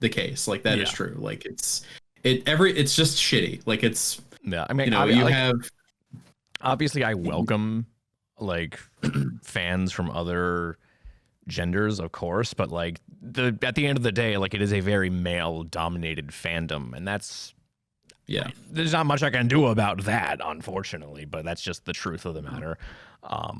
Speaker 2: the case. Like, that is true. Like, it's just shitty. Like, it's,
Speaker 1: yeah. I mean,
Speaker 2: you know, you have,
Speaker 1: obviously I welcome like fans from other genders, of course, but like at the end of the day, like, it is a very male dominated fandom, and that's, there's not much I can do about that, unfortunately, but that's just the truth of the matter.
Speaker 2: I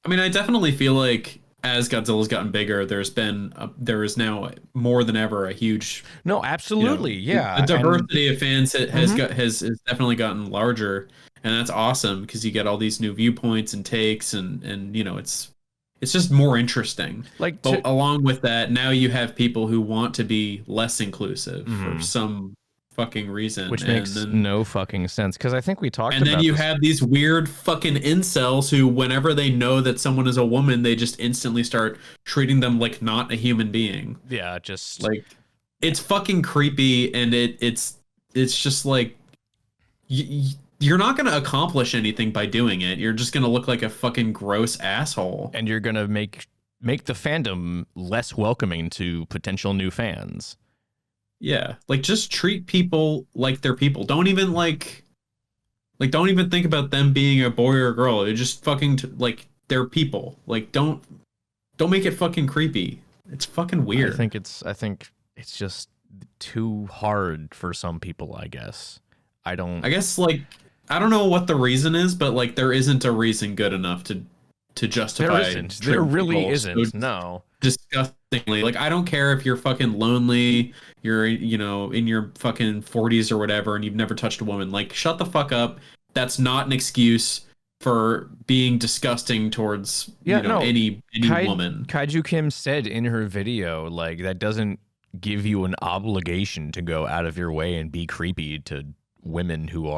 Speaker 2: mean, I definitely feel like as Godzilla's gotten bigger, there is now more than ever a huge,
Speaker 1: absolutely,
Speaker 2: the diversity of fans has definitely gotten larger. And that's awesome because you get all these new viewpoints and takes, and you know, it's just more interesting. Like, but along with that, now you have people who want to be less inclusive for some fucking reason,
Speaker 1: which makes no fucking sense. Because I think we talked.
Speaker 2: And then you have these weird fucking incels who, whenever they know that someone is a woman, they just instantly start treating them like not a human being.
Speaker 1: Yeah, just
Speaker 2: like, it's fucking creepy, and it's just like you're not going to accomplish anything by doing it. You're just going to look like a fucking gross asshole.
Speaker 1: And you're going to make the fandom less welcoming to potential new fans.
Speaker 2: Yeah. Like, just treat people like they're people. Don't even don't even think about them being a boy or a girl. You're just fucking like, they're people. Like, don't make it fucking creepy. It's fucking weird.
Speaker 1: I think it's just too hard for some people, I guess. I guess,
Speaker 2: like, I don't know what the reason is, but like, there isn't a reason good enough to justify.
Speaker 1: There really isn't. No.
Speaker 2: Disgustingly. Like, I don't care if you're fucking lonely, you're, you know, in your fucking 40s or whatever, and you've never touched a woman. Like, shut the fuck up. That's not an excuse for being disgusting towards any woman.
Speaker 1: KaijuKim said in her video, like, that doesn't give you an obligation to go out of your way and be creepy to women who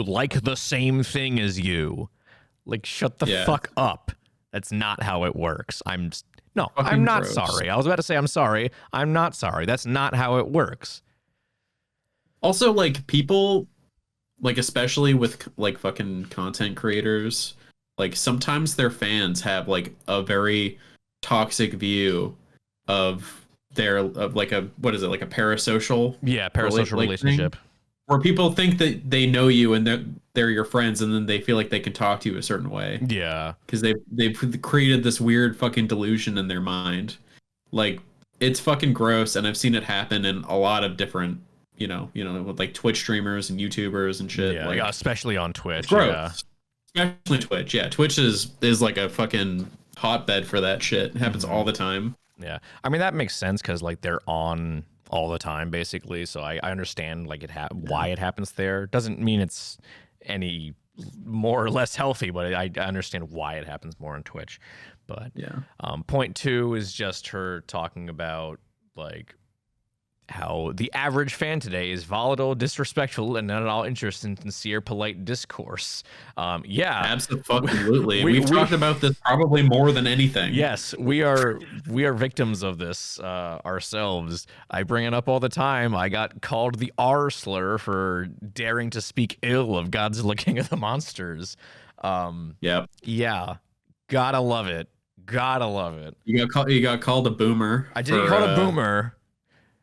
Speaker 1: like the same thing as you. Like, shut the fuck up. That's not how it works. I'm not
Speaker 2: gross.
Speaker 1: Sorry. I was about to say I'm sorry. I'm not sorry. That's not how it works.
Speaker 2: Also, like, people, like, especially with like fucking content creators, like, sometimes their fans have like a very toxic view of like a, what is it, like a parasocial
Speaker 1: relationship.
Speaker 2: Where people think that they know you and they're your friends, and then they feel like they can talk to you a certain way.
Speaker 1: Yeah.
Speaker 2: Because they've created this weird fucking delusion in their mind. Like, it's fucking gross, and I've seen it happen in a lot of different, you know, with like Twitch streamers and YouTubers and shit.
Speaker 1: Yeah,
Speaker 2: like,
Speaker 1: especially on Twitch.
Speaker 2: Gross. Yeah. Especially Twitch. Yeah, Twitch is like a fucking hotbed for that shit. It happens all the time.
Speaker 1: Yeah. I mean, that makes sense because like they're on all the time, basically. So I understand like why it happens there. Doesn't mean it's any more or less healthy, but I understand why it happens more on Twitch. But point 2 is just her talking about like how the average fan today is volatile, disrespectful, and not at all interested in sincere, polite discourse.
Speaker 2: Absolutely. We've talked about this probably more than anything.
Speaker 1: Yes, we are victims of this ourselves. I bring it up all the time. I got called the R slur for daring to speak ill of Godzilla King of the Monsters. Yeah. Gotta love it.
Speaker 2: You got called a boomer.
Speaker 1: I did get called a boomer.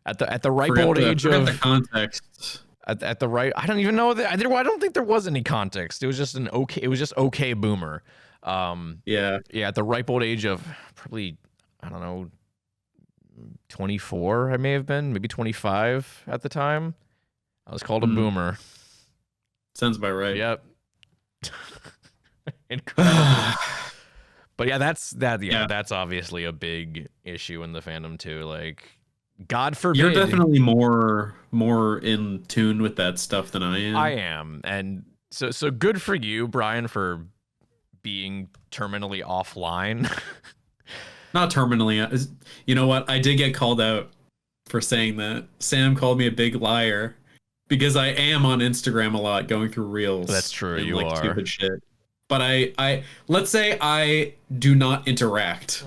Speaker 1: At the ripe old age of
Speaker 2: the context.
Speaker 1: At the right, I don't even know that. I don't think there was any context. It was just okay boomer.
Speaker 2: Yeah.
Speaker 1: At the ripe old age of probably, I don't know, 24. I may have been, maybe 25 at the time. I was called a boomer.
Speaker 2: Sounds about right.
Speaker 1: Yep. Incredible. But yeah, that's obviously a big issue in the fandom too. Like, God forbid.
Speaker 2: You're definitely more in tune with that stuff than I am.
Speaker 1: I am. And so good for you, Brian, for being terminally offline.
Speaker 2: Not terminally. You know what? I did get called out for saying that. Sam called me a big liar because I am on Instagram a lot going through reels.
Speaker 1: That's true.
Speaker 2: And,
Speaker 1: you
Speaker 2: like,
Speaker 1: are.
Speaker 2: Stupid shit. But I let's say I do not interact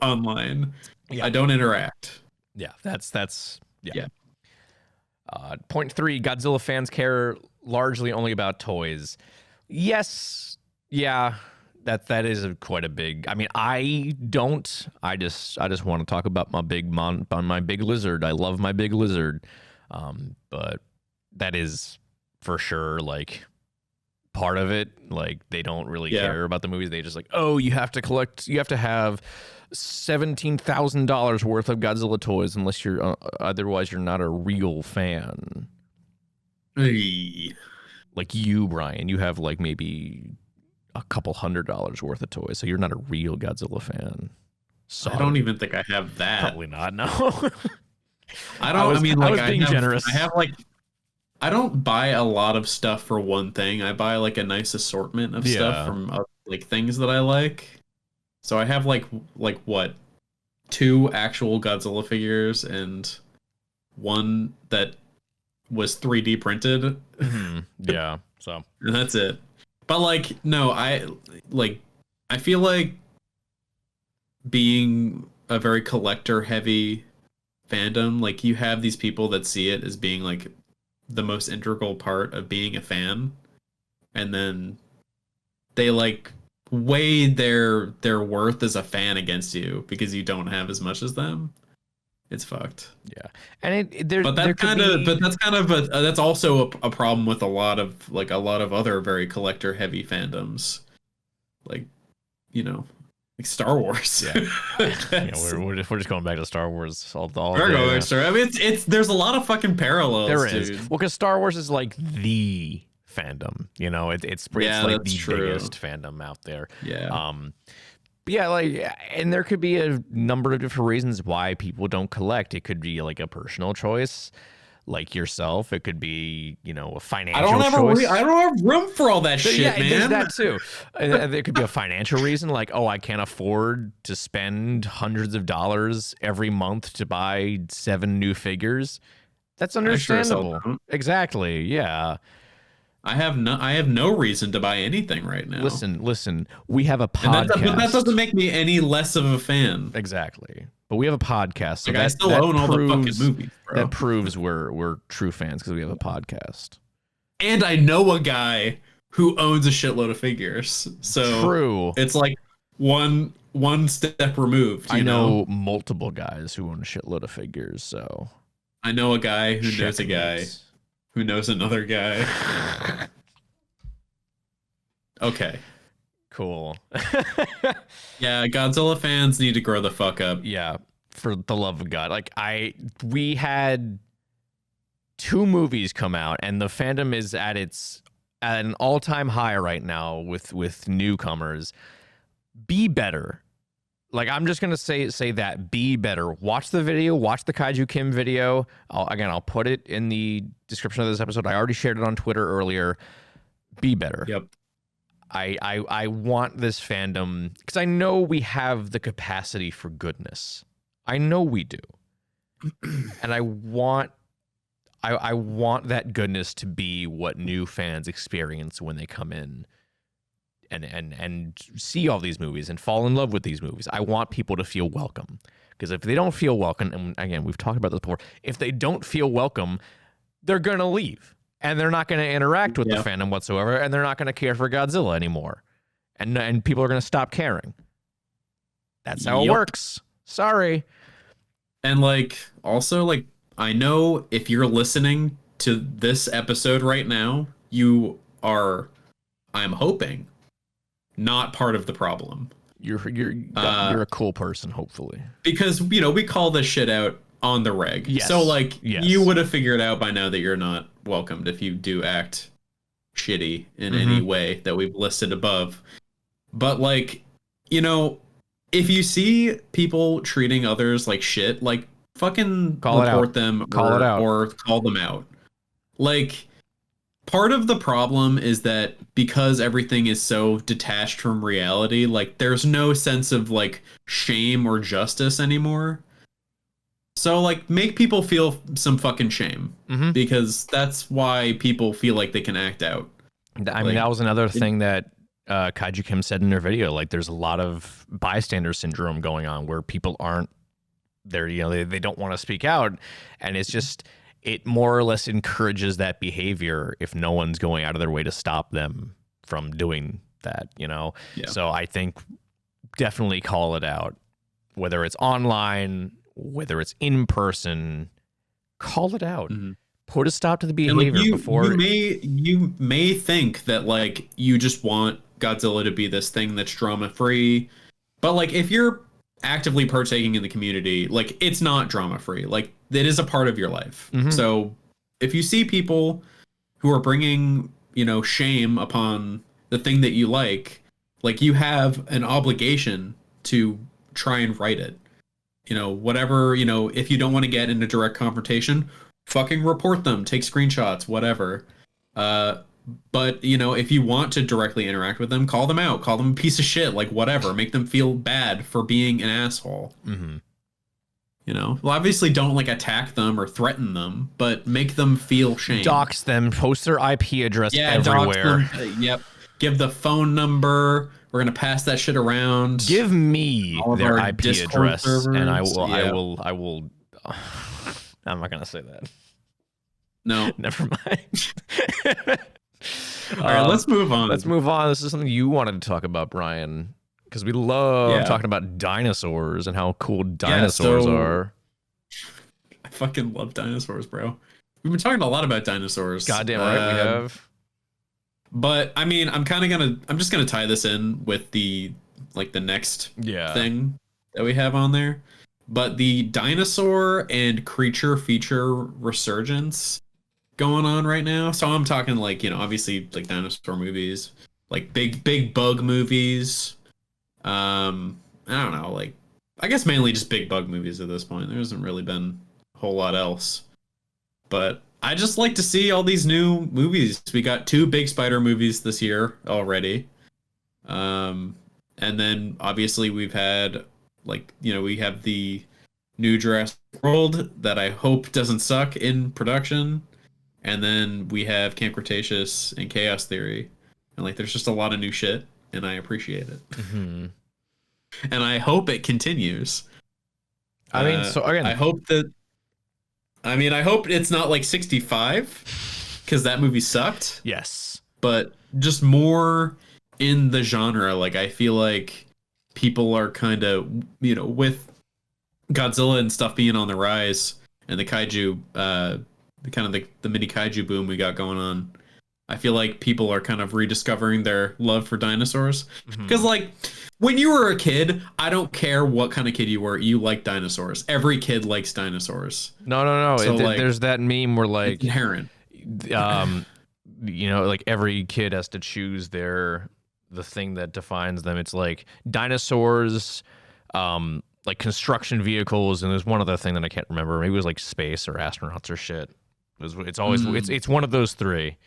Speaker 2: online.
Speaker 1: Yeah.
Speaker 2: I don't interact.
Speaker 1: Yeah, that's
Speaker 2: Yeah.
Speaker 1: Point 3, Godzilla fans care largely only about toys. Yes, yeah, that is quite a big. I mean, I don't. I just want to talk about my big lizard. I love my big lizard, but that is for sure like part of it. Like they don't really care about the movies. They just like, oh, you have to collect. You have to have $17,000 worth of Godzilla toys unless you're otherwise you're not a real fan.
Speaker 2: Hey.
Speaker 1: Like you, Brian, you have like maybe a couple $100 worth of toys, so you're not a real Godzilla fan.
Speaker 2: So I don't even think I have that.
Speaker 1: Probably not. No.
Speaker 2: I was being
Speaker 1: generous.
Speaker 2: I have like, I don't buy a lot of stuff for one thing. I buy like a nice assortment of stuff from like things that I like. So I have like what, 2 actual Godzilla figures and 1 that was 3D printed.
Speaker 1: Mm-hmm. Yeah. So
Speaker 2: and that's it. But like, no, I feel like being a very collector heavy fandom, like you have these people that see it as being like the most integral part of being a fan, and then they like weigh their worth as a fan against you because you don't have as much as them. It's fucked.
Speaker 1: Yeah, and
Speaker 2: that's also a problem with a lot of other very collector heavy fandoms, like, you know, like Star Wars.
Speaker 1: Yeah, we're just going back to Star Wars all
Speaker 2: we're going back to Star. I mean, it's there's a lot of fucking parallels.
Speaker 1: There is.
Speaker 2: Dude.
Speaker 1: Well, because Star Wars is like the fandom, you know, it's like the biggest fandom out there.
Speaker 2: Yeah.
Speaker 1: Yeah, like, and there could be a number of different reasons why people don't collect. It could be like a personal choice, like yourself. It could be, you know, a financial choice.
Speaker 2: I don't have room for all that shit, man.
Speaker 1: There's that too. There could be a financial reason, like, oh, I can't afford to spend hundreds of dollars every month to buy 7 new figures. That's understandable. Exactly. Yeah.
Speaker 2: I have no reason to buy anything right now.
Speaker 1: Listen. We have a podcast.
Speaker 2: But that doesn't make me any less of a fan.
Speaker 1: Exactly. But we have a podcast. So
Speaker 2: like, I still own all the fucking movies, bro.
Speaker 1: That proves we're true fans because we have a podcast.
Speaker 2: And I know a guy who owns a shitload of figures. So
Speaker 1: true.
Speaker 2: It's like one step removed.
Speaker 1: I know multiple guys who own a shitload of figures. So
Speaker 2: I know a guy who knows a guy who knows another guy. Okay.
Speaker 1: Cool.
Speaker 2: Yeah, Godzilla fans need to grow the fuck up.
Speaker 1: Yeah, for the love of God. Like we had 2 movies come out, and the fandom is at an all-time high right now with newcomers. Be better. Like, I'm just gonna say that, be better. Watch the video. Watch the KaijuKim video. I'll put it in the description of this episode. I already shared it on Twitter earlier. Be better.
Speaker 2: Yep.
Speaker 1: I want this fandom because I know we have the capacity for goodness. I know we do, and I want that goodness to be what new fans experience when they come in and see all these movies and fall in love with these movies. I want people to feel welcome, because if they don't feel welcome, and again, we've talked about this before, if they don't feel welcome, they're going to leave, and they're not going to interact with the fandom whatsoever, and they're not going to care for Godzilla anymore, and people are going to stop caring. That's how it works. Sorry.
Speaker 2: And like, also, like, I know if you're listening to this episode right now, you are, I'm hoping, not part of the problem.
Speaker 1: You're a cool person, hopefully.
Speaker 2: Because, you know, we call this shit out on the reg.
Speaker 1: Yes.
Speaker 2: So, like, you would have figured out by now that you're not welcomed if you do act shitty in any way that we've listed above. But, like, you know, if you see people treating others like shit, like, fucking report them or call them out. Like, part of the problem is that because everything is so detached from reality, like, there's no sense of, like, shame or justice anymore. So, like, make people feel some fucking shame, because that's why people feel like they can act out.
Speaker 1: I mean, that was another thing that KaijuKim said in their video, like there's a lot of bystander syndrome going on where people aren't there, they don't want to speak out, and it's just it more or less encourages that behavior if no one's going out of their way to stop them from doing that, Yeah. So I think definitely call it out, whether it's online, whether it's in person, call it out. Mm-hmm. Put a stop to the behavior before
Speaker 2: you may think that like you just want Godzilla to be this thing that's drama free, but like if you're actively partaking in the community, like it's not drama free, like it is a part of your life. Mm-hmm. So if you see people who are bringing shame upon the thing that you like you have an obligation to try and right it. Whatever, if you don't want to get into direct confrontation, fucking report them, take screenshots, whatever. But if you want to directly interact with them, call them out, call them a piece of shit, like whatever, make them feel bad for being an asshole. Mm-hmm. Well, obviously don't like attack them or threaten them, but make them feel shame.
Speaker 1: Dox them, post their IP address everywhere.
Speaker 2: Dox them, yep. Give the phone number. We're gonna pass that shit around.
Speaker 1: Give me their IP Discord address, servers. And I will. I'm not gonna say that.
Speaker 2: No,
Speaker 1: never mind.
Speaker 2: All right, let's move on.
Speaker 1: Let's move on. This is something you wanted to talk about, Brian, because we love talking about dinosaurs and how cool dinosaurs are.
Speaker 2: I fucking love dinosaurs, bro. We've been talking a lot about dinosaurs.
Speaker 1: Goddamn right, we have.
Speaker 2: But I mean, I'm just gonna tie this in with the next thing that we have on there. But the dinosaur and creature feature resurgence going on right now. So I'm talking obviously like dinosaur movies, like big bug movies. I don't know, I guess mainly just big bug movies at this point. There hasn't really been a whole lot else. But I just like to see all these new movies. We got 2 big spider movies this year already. And then obviously we've had we have the new Jurassic World that I hope doesn't suck in production. And then we have Camp Cretaceous and Chaos Theory. And there's just a lot of new shit, and I appreciate it. Mm-hmm. And I hope it continues.
Speaker 1: I mean, so again,
Speaker 2: I hope it's not 65, because that movie sucked.
Speaker 1: Yes.
Speaker 2: But just more in the genre. I feel like people are kind of, with Godzilla and stuff being on the rise, and the kaiju, the mini kaiju boom we got going on, I feel like people are kind of rediscovering their love for dinosaurs. Because when you were a kid, I don't care what kind of kid you were, you like dinosaurs. Every kid likes dinosaurs.
Speaker 1: No. So there's that meme where
Speaker 2: it's inherent.
Speaker 1: Every kid has to choose the thing that defines them. It's dinosaurs, construction vehicles, and there's one other thing that I can't remember. Maybe it was space or astronauts or shit. It's always it's one of those 3.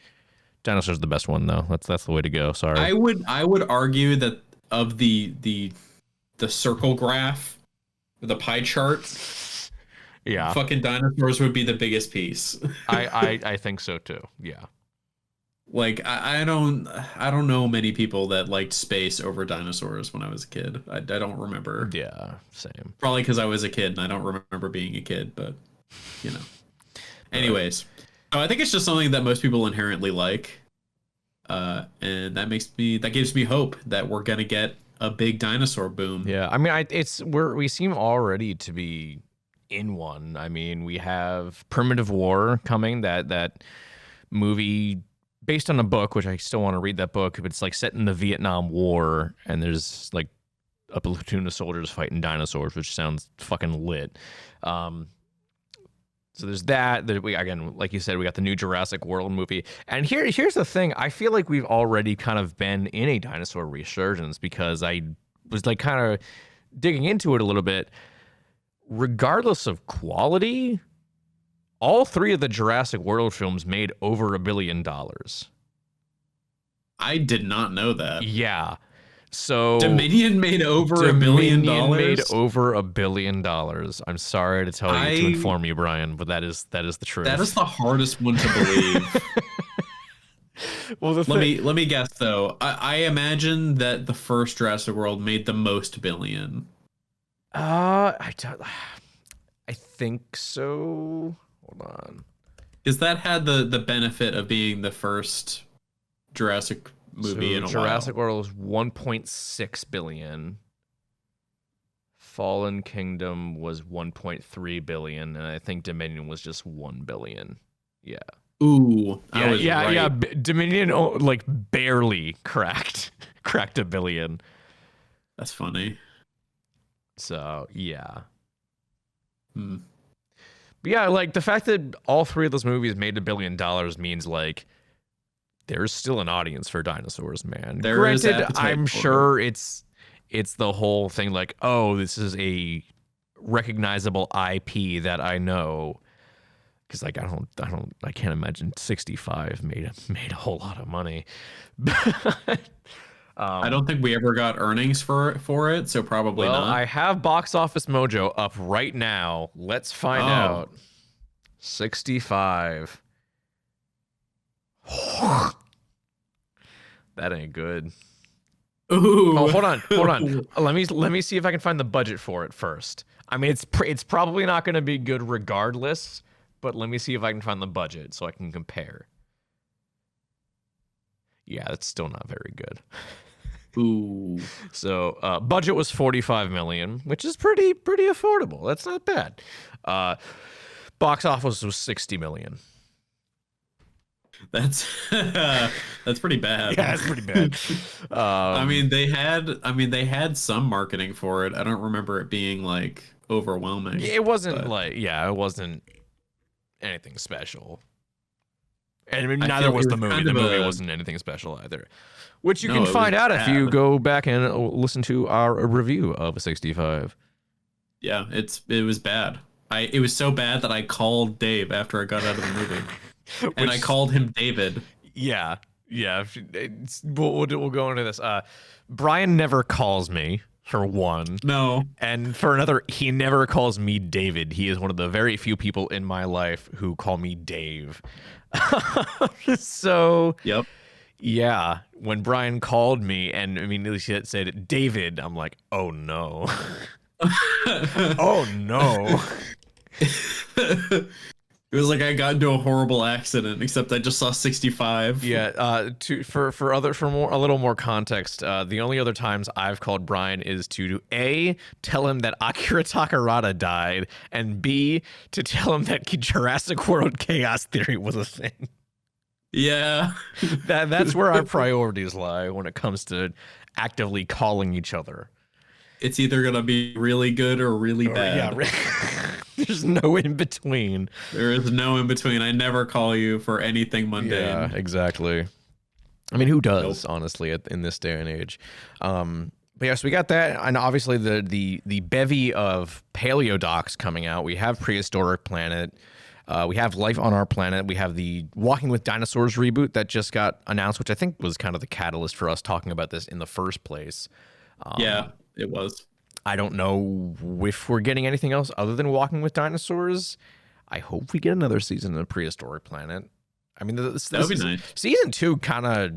Speaker 1: Dinosaur's the best one though. That's the way to go. Sorry.
Speaker 2: I would argue that of the circle graph, the pie chart, fucking dinosaurs would be the biggest piece.
Speaker 1: I think so too. Yeah.
Speaker 2: I don't know many people that liked space over dinosaurs when I was a kid. I don't remember.
Speaker 1: Yeah, same.
Speaker 2: Probably because I was a kid and I don't remember being a kid, but Anyways, so I think it's just something that most people inherently like, and that gives me hope that we're gonna get a big dinosaur boom.
Speaker 1: Yeah, I mean, we seem already to be in one. I mean, we have Primitive War coming, that movie based on a book, which I still want to read that book, but it's set in the Vietnam War, and there's a platoon of soldiers fighting dinosaurs, which sounds fucking lit. So there's that we, again, like you said, we got the new Jurassic World movie. And here's the thing. I feel like we've already kind of been in a dinosaur resurgence, because I was kind of digging into it a little bit. Regardless of quality, all 3 of the Jurassic World films made over $1 billion.
Speaker 2: I did not know that.
Speaker 1: Yeah. So
Speaker 2: Dominion made over $1 billion.
Speaker 1: Made over $1 billion. I'm sorry to tell you, to inform you, Brian, but that is the truth.
Speaker 2: That is the hardest one to believe.
Speaker 1: Well,
Speaker 2: let me guess though. I imagine that the first Jurassic World made the most billion.
Speaker 1: I think so. Hold on.
Speaker 2: Because that had the benefit of being the first Jurassic movie in a
Speaker 1: Jurassic
Speaker 2: while.
Speaker 1: World was 1.6 billion. Fallen Kingdom was 1.3 billion, and I think Dominion was just 1 billion. Yeah.
Speaker 2: Ooh, I was right.
Speaker 1: Yeah. Dominion like barely cracked a billion.
Speaker 2: That's funny.
Speaker 1: So yeah.
Speaker 2: Hmm.
Speaker 1: But yeah, like the fact that all three of those movies made $1 billion means like there's still an audience for dinosaurs, man.
Speaker 2: There is
Speaker 1: Granted,
Speaker 2: appetite
Speaker 1: I'm
Speaker 2: for
Speaker 1: sure it's the whole thing like, oh, this is a recognizable IP that I know. Because like I can't imagine 65 made a whole lot of money.
Speaker 2: I don't think we ever got earnings for it, so probably
Speaker 1: well,
Speaker 2: not.
Speaker 1: I have Box Office Mojo up right now. Let's find out. 65. That ain't good.
Speaker 2: Ooh.
Speaker 1: Oh, hold on. Let me see if I can find the budget for it first. I mean, it's probably not going to be good regardless, but let me see if I can find the budget so I can compare. Yeah, it's still not very good.
Speaker 2: Ooh.
Speaker 1: So budget was 45 million, which is pretty affordable. That's not bad. Box office was 60 million.
Speaker 2: That's pretty bad.
Speaker 1: Yeah, it's pretty bad.
Speaker 2: I mean, they had some marketing for it. I don't remember it being like overwhelming.
Speaker 1: It wasn't it wasn't anything special. And I mean, neither was the movie. The movie wasn't anything special either. Which you can find out if you go back and listen to our review of 65.
Speaker 2: Yeah, it was bad. It was so bad that I called Dave after I got out of the movie. And I called him David.
Speaker 1: Yeah. We'll go into this. Brian never calls me, for one.
Speaker 2: No.
Speaker 1: And for another, he never calls me David. He is one of the very few people in my life who call me Dave. So,
Speaker 2: yep.
Speaker 1: Yeah, when Brian called me and immediately said David, I'm like, oh no. Oh no.
Speaker 2: It was like I got into a horrible accident, except I just saw 65.
Speaker 1: Yeah. For a little more context, the only other times I've called Brian is to A, tell him that Akira Takarada died, and B, to tell him that Jurassic World Chaos Theory was a thing.
Speaker 2: Yeah.
Speaker 1: That's where our priorities lie when it comes to actively calling each other.
Speaker 2: It's either gonna be really good or really bad.
Speaker 1: Yeah. There's no in between.
Speaker 2: There is no in between. I never call you for anything mundane.
Speaker 1: Yeah, exactly. I mean, who does, honestly, in this day and age? But yeah, so we got that, and obviously the bevy of paleodocs coming out. We have Prehistoric Planet. We have Life on Our Planet. We have the Walking with Dinosaurs reboot that just got announced, which I think was kind of the catalyst for us talking about this in the first place.
Speaker 2: Yeah, it was.
Speaker 1: I don't know if we're getting anything else other than Walking with Dinosaurs. I hope we get another season of Prehistoric Planet. I mean, that would be nice. Season 2 kind of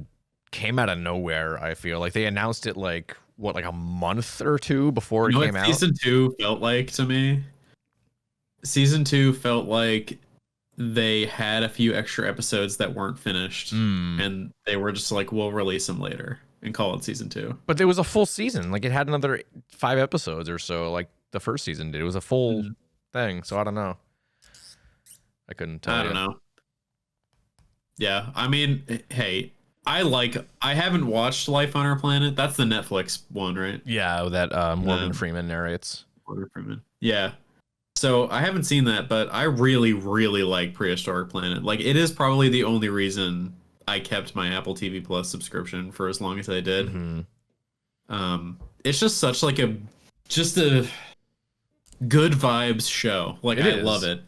Speaker 1: came out of nowhere, I feel. Like, they announced it, like a month or two before it came out?
Speaker 2: Season 2 felt like to me? Season 2 felt like they had a few extra episodes that weren't finished, and they were just like, we'll release them later and call it season 2.
Speaker 1: But there was a full season. Like, it had another 5 episodes or so, like the first season did. It was a full thing, so I don't know. I couldn't tell you.
Speaker 2: I don't know. Yeah, I mean, hey, I haven't watched Life on Our Planet. That's the Netflix one, right?
Speaker 1: Yeah, that Morgan Freeman narrates.
Speaker 2: Morgan Freeman. Yeah. So I haven't seen that, but I really, really like Prehistoric Planet. Like, it is probably the only reason I kept my Apple TV Plus subscription for as long as I did.
Speaker 1: Mm-hmm.
Speaker 2: It's just such like a good vibes show. Like, I love it.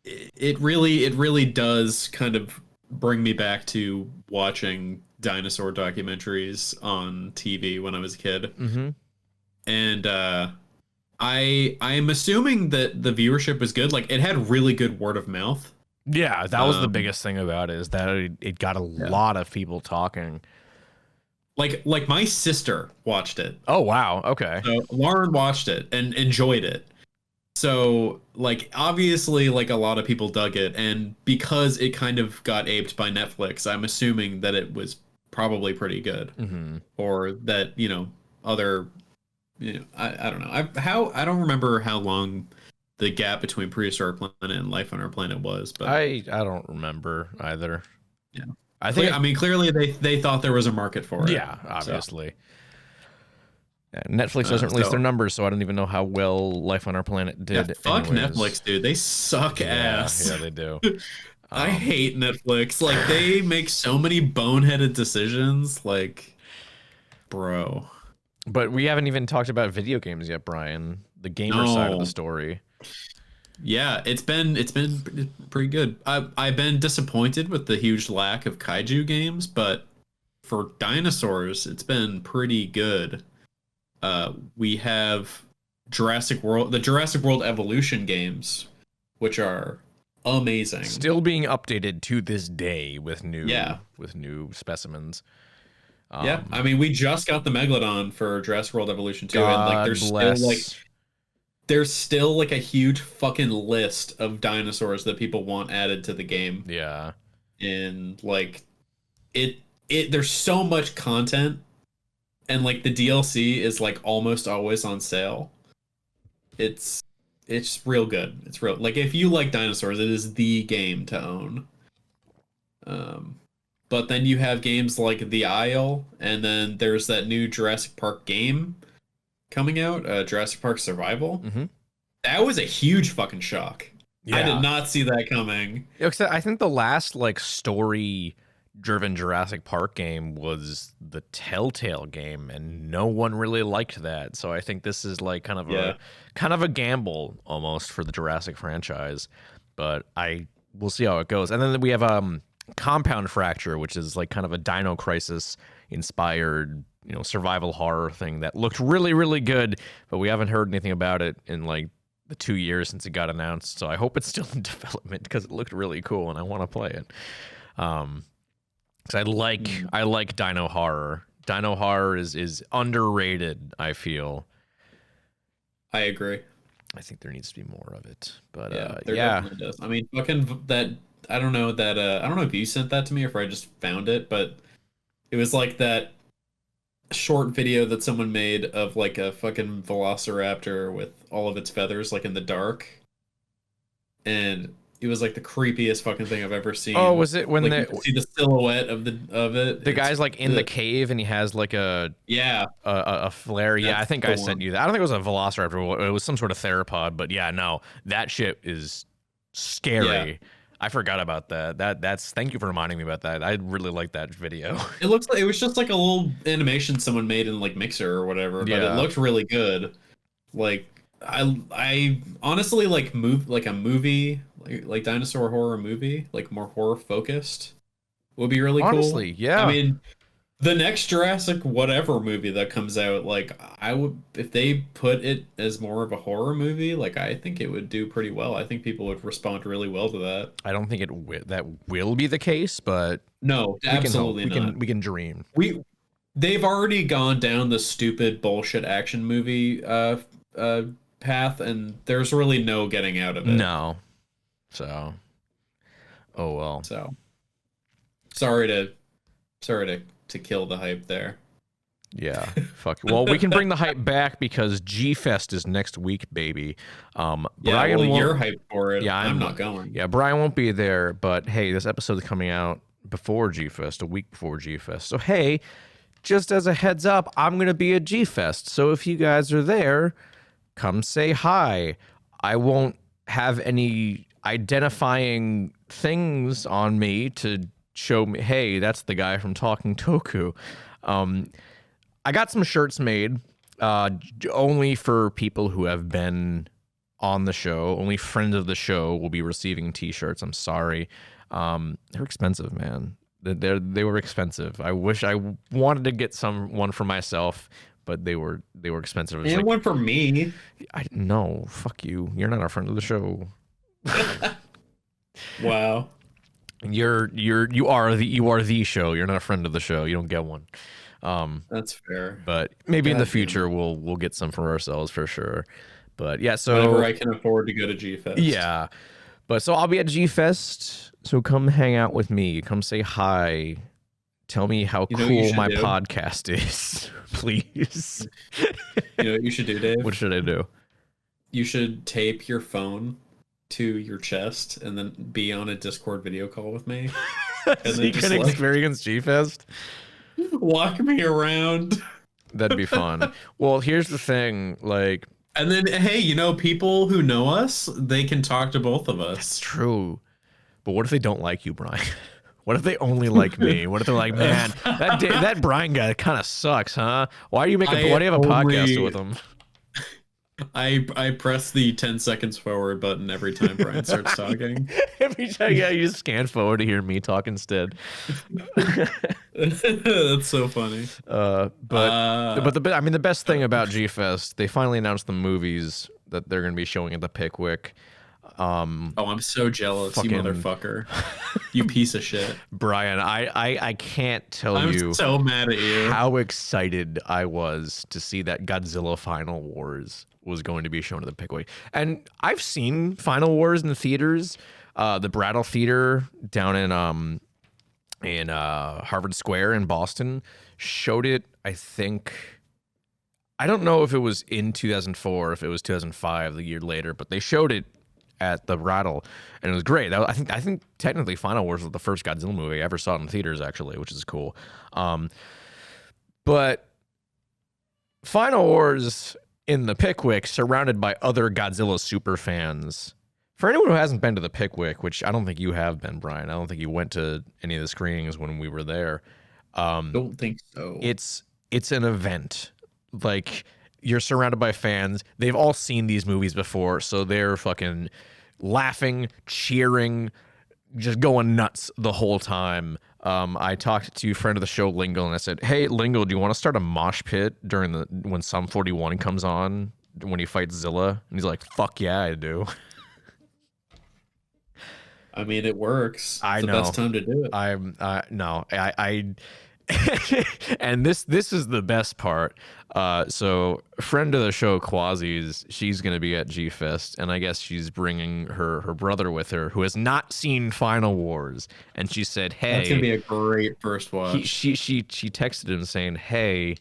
Speaker 2: It really does kind of bring me back to watching dinosaur documentaries on TV when I was a kid.
Speaker 1: Mm-hmm.
Speaker 2: And I'm assuming that the viewership was good. Like, it had really good word of mouth.
Speaker 1: Yeah, that was the biggest thing about it, is that it got a lot of people talking.
Speaker 2: Like my sister watched it.
Speaker 1: Oh wow, okay.
Speaker 2: So Lauren watched it and enjoyed it. So like obviously like a lot of people dug it, and because it kind of got aped by Netflix, I'm assuming that it was probably pretty good. Or that, other I don't know. I don't remember how long the gap between Prehistoric Planet and Life on Our Planet was, but
Speaker 1: I don't remember either.
Speaker 2: Yeah.
Speaker 1: I think
Speaker 2: clearly they thought there was a market for it.
Speaker 1: Yeah, obviously. So. Yeah, Netflix doesn't release their numbers, so I don't even know how well Life on Our Planet did.
Speaker 2: Yeah, fuck anyways. Netflix, dude. They suck ass.
Speaker 1: Yeah, they do.
Speaker 2: I hate Netflix. Like, they make so many boneheaded decisions. Like, bro.
Speaker 1: But we haven't even talked about video games yet, Brian. The gamer side of the story.
Speaker 2: Yeah, it's been pretty good. I've been disappointed with the huge lack of kaiju games, but for dinosaurs, it's been pretty good. We have the Jurassic World Evolution games, which are amazing.
Speaker 1: Still being updated to this day with new specimens.
Speaker 2: Yeah, I mean, we just got the Megalodon for Jurassic World Evolution 2, and like there's still like a huge fucking list of dinosaurs that people want added to the game.
Speaker 1: Yeah.
Speaker 2: And like there's so much content, and like the DLC is like almost always on sale. It's real good. It's real, like, if you like dinosaurs, it is the game to own. But then you have games like The Isle, and then there's that new Jurassic Park game coming out, Jurassic Park Survival. That was a huge fucking shock. Yeah. I did not see that coming.
Speaker 1: I think the last like story-driven Jurassic Park game was the Telltale game, and no one really liked that. So I think this is like kind of a gamble almost for the Jurassic franchise. But we'll see how it goes. And then we have Compound Fracture, which is like kind of a Dino Crisis inspired, survival horror thing that looked really, really good, but we haven't heard anything about it in like the 2 years since it got announced. So I hope it's still in development, because it looked really cool and I want to play it. Because I like Dino horror. Dino horror is underrated, I feel.
Speaker 2: I agree.
Speaker 1: I think there needs to be more of it. But
Speaker 2: there definitely does. I mean, fucking that. I don't know if you sent that to me or if I just found it, but it was like that short video that someone made of like a fucking velociraptor with all of its feathers like in the dark, and it was like the creepiest fucking thing I've ever seen.
Speaker 1: Oh, was it when
Speaker 2: you see the silhouette of it?
Speaker 1: The guy's like in the cave and he has like a flare. Yeah, I think I sent you that. I don't think it was a velociraptor. It was some sort of theropod. But yeah, no, that shit is scary. Yeah. I forgot about that. That's thank you for reminding me about that. I really like that video.
Speaker 2: It looks like it was just like a little animation someone made in like Mixer or whatever, but it looked really good. Like I honestly like a movie like dinosaur horror movie, like more horror focused, would be really cool.
Speaker 1: Honestly, yeah.
Speaker 2: I mean, the next Jurassic whatever movie that comes out, like I would, if they put it as more of a horror movie, like I think it would do pretty well. I think people would respond really well to that.
Speaker 1: I don't think that will be the case, but
Speaker 2: no, absolutely not.
Speaker 1: We can dream.
Speaker 2: They've already gone down the stupid bullshit action movie path, and there's really no getting out of it.
Speaker 1: No. So, oh well.
Speaker 2: So, sorry to kill the hype there.
Speaker 1: Yeah, fuck. Well, we can bring the hype back because G-Fest is next week, baby. Brian,
Speaker 2: you're hyped for it. Yeah, I'm not going.
Speaker 1: Yeah, Brian won't be there, but hey, this episode is coming out before G-Fest, a week before G-Fest. So hey, just as a heads up, I'm going to be at G-Fest. So if you guys are there, come say hi. I won't have any identifying things on me to show me, hey, that's the guy from Talking Toku. I got some shirts made only for people who have been on the show. Only friends of the show will be receiving t-shirts. I'm sorry. They're expensive, man. They were expensive. I wish I wanted to get one for myself, but they were expensive.
Speaker 2: And like, one for me.
Speaker 1: No, fuck you. You're not a friend of the show.
Speaker 2: Wow.
Speaker 1: You are the show. You're not a friend of the show. You don't get one.
Speaker 2: That's fair.
Speaker 1: But maybe in the
Speaker 2: God damn
Speaker 1: future we'll get some for ourselves for sure. But yeah, so
Speaker 2: Whenever I can afford to go to G Fest.
Speaker 1: yeah. But so I'll be at G Fest. So come hang out with me. Come say hi. Tell me how
Speaker 2: You know what you
Speaker 1: cool
Speaker 2: should
Speaker 1: my
Speaker 2: do?
Speaker 1: podcast is, please.
Speaker 2: You know what you should do, Dave?
Speaker 1: What should I do?
Speaker 2: You should tape your phone to your chest and then be on a Discord video call with me. And
Speaker 1: So
Speaker 2: then
Speaker 1: you
Speaker 2: just
Speaker 1: can
Speaker 2: like
Speaker 1: experience G Fest.
Speaker 2: walk me around.
Speaker 1: That'd be fun. Well, here's the thing. Like,
Speaker 2: And then, hey, you know, people who know us, they can talk to both of
Speaker 1: it's
Speaker 2: us.
Speaker 1: true. But what if they don't like you, Brian? What if they only like me? What if they're like, man, that Brian guy kind of sucks, huh? Why do you have a podcast with him?
Speaker 2: I press the 10 seconds forward button every time Brian starts talking.
Speaker 1: Every time, yeah, you just scan forward to hear me talk instead.
Speaker 2: That's so funny.
Speaker 1: But the best thing about G Fest, they finally announced the movies that they're going to be showing at the Pickwick.
Speaker 2: I'm so jealous, you
Speaker 1: fucking-
Speaker 2: motherfucker. You piece of shit.
Speaker 1: Brian, I can't tell
Speaker 2: I'm
Speaker 1: you
Speaker 2: so mad at you.
Speaker 1: how excited I was to see that Godzilla Final Wars was going to be shown at the Pickwick. And I've seen Final Wars in the theaters. The Brattle Theater down in Harvard Square in Boston showed it, I think. I don't know if it was in 2004, if it was 2005, the year later, but they showed it at the Rattle, and it was great. I think technically Final Wars was the first Godzilla movie I ever saw in theaters, actually, which is cool. But Final Wars in the Pickwick, surrounded by other Godzilla super fans. For anyone who hasn't been to the Pickwick, which I don't think you have been, Brian, I don't think you went to any of the screenings when we were there.
Speaker 2: Don't think so.
Speaker 1: It's an event. Like, you're surrounded by fans. They've all seen these movies before, so they're fucking laughing, cheering, just going nuts the whole time. I talked to a friend of the show, Lingle, and I said, "Hey, Lingle, do you want to start a mosh pit when Sum 41 comes on when he fights Zilla?" And he's like, "Fuck yeah, I do."
Speaker 2: I mean, it works.
Speaker 1: I
Speaker 2: it's
Speaker 1: know.
Speaker 2: the best time to do it.
Speaker 1: I and this is the best part. So a friend of the show, Quasi's, she's gonna be at G Fest, and I guess she's bringing her brother with her, who has not seen Final Wars, and she said, "Hey,"
Speaker 2: That's gonna be a great first watch.
Speaker 1: she texted him saying, "Hey,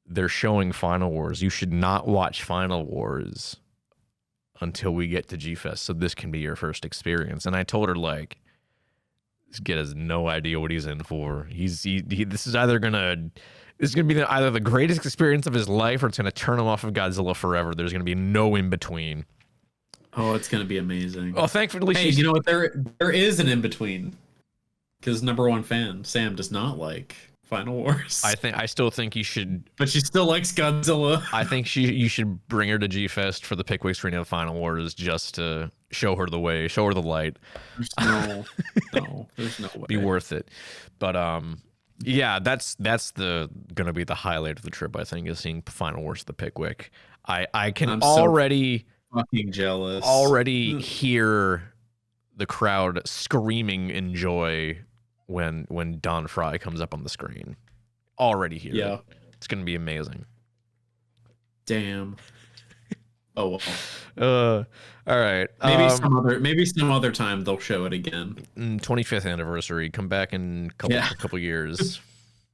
Speaker 1: they're showing Final Wars. You should not watch Final Wars until we get to G Fest, so this can be your first experience." And I told her, like, this kid has no idea what he's in for. This is gonna be either the greatest experience of his life, or it's gonna turn him off of Godzilla forever. There's gonna be no in between.
Speaker 2: Oh, it's gonna be amazing.
Speaker 1: Well, thankfully,
Speaker 2: Hey, you know what? There is an in between, because #1 fan Sam does not like Final Wars.
Speaker 1: I still think you should.
Speaker 2: But she still likes Godzilla.
Speaker 1: I think you should bring her to G Fest for the Pickwick screening of Final Wars, just to show her the way, show her the light.
Speaker 2: There's no way.
Speaker 1: Be worth it. But yeah, that's gonna be the highlight of the trip, I think, is seeing Final Wars at the Pickwick. I can
Speaker 2: I'm so
Speaker 1: already
Speaker 2: fucking jealous.
Speaker 1: hear the crowd screaming in joy when Don Fry comes up on the screen. Already hear it. It's gonna be amazing.
Speaker 2: Damn. Oh well.
Speaker 1: All right.
Speaker 2: Maybe some other time they'll show it again.
Speaker 1: 25th anniversary. Come back in a couple years.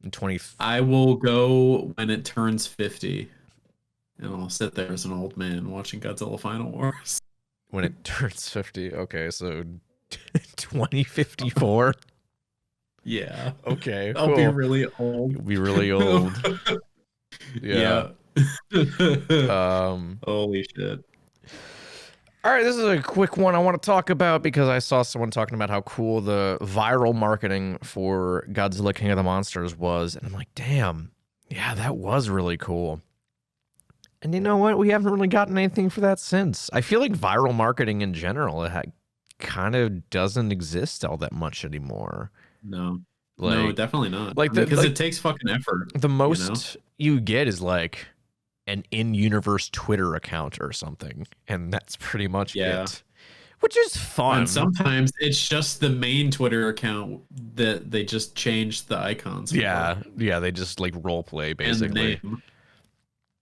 Speaker 1: In 20.
Speaker 2: I will go when it turns 50, and I'll sit there as an old man watching Godzilla Final Wars.
Speaker 1: When it turns 50. Okay, so 2054.
Speaker 2: Yeah.
Speaker 1: Okay.
Speaker 2: I'll be really old.
Speaker 1: You'll be really old. Yeah.
Speaker 2: Holy shit.
Speaker 1: All right, this is a quick one I want to talk about because I saw someone talking about how cool the viral marketing for Godzilla King of the Monsters was, and I'm like, damn, yeah, that was really cool. And you know what? We haven't really gotten anything for that since. I feel like viral marketing in general kind of doesn't exist all that much anymore.
Speaker 2: No, definitely not.
Speaker 1: Like
Speaker 2: because it takes fucking effort.
Speaker 1: The most you get is like an in-universe Twitter account or something, and that's pretty much it. which is fun.
Speaker 2: And sometimes it's just the main Twitter account that they just changed the icons for.
Speaker 1: Yeah, they just like role play basically.
Speaker 2: And the name.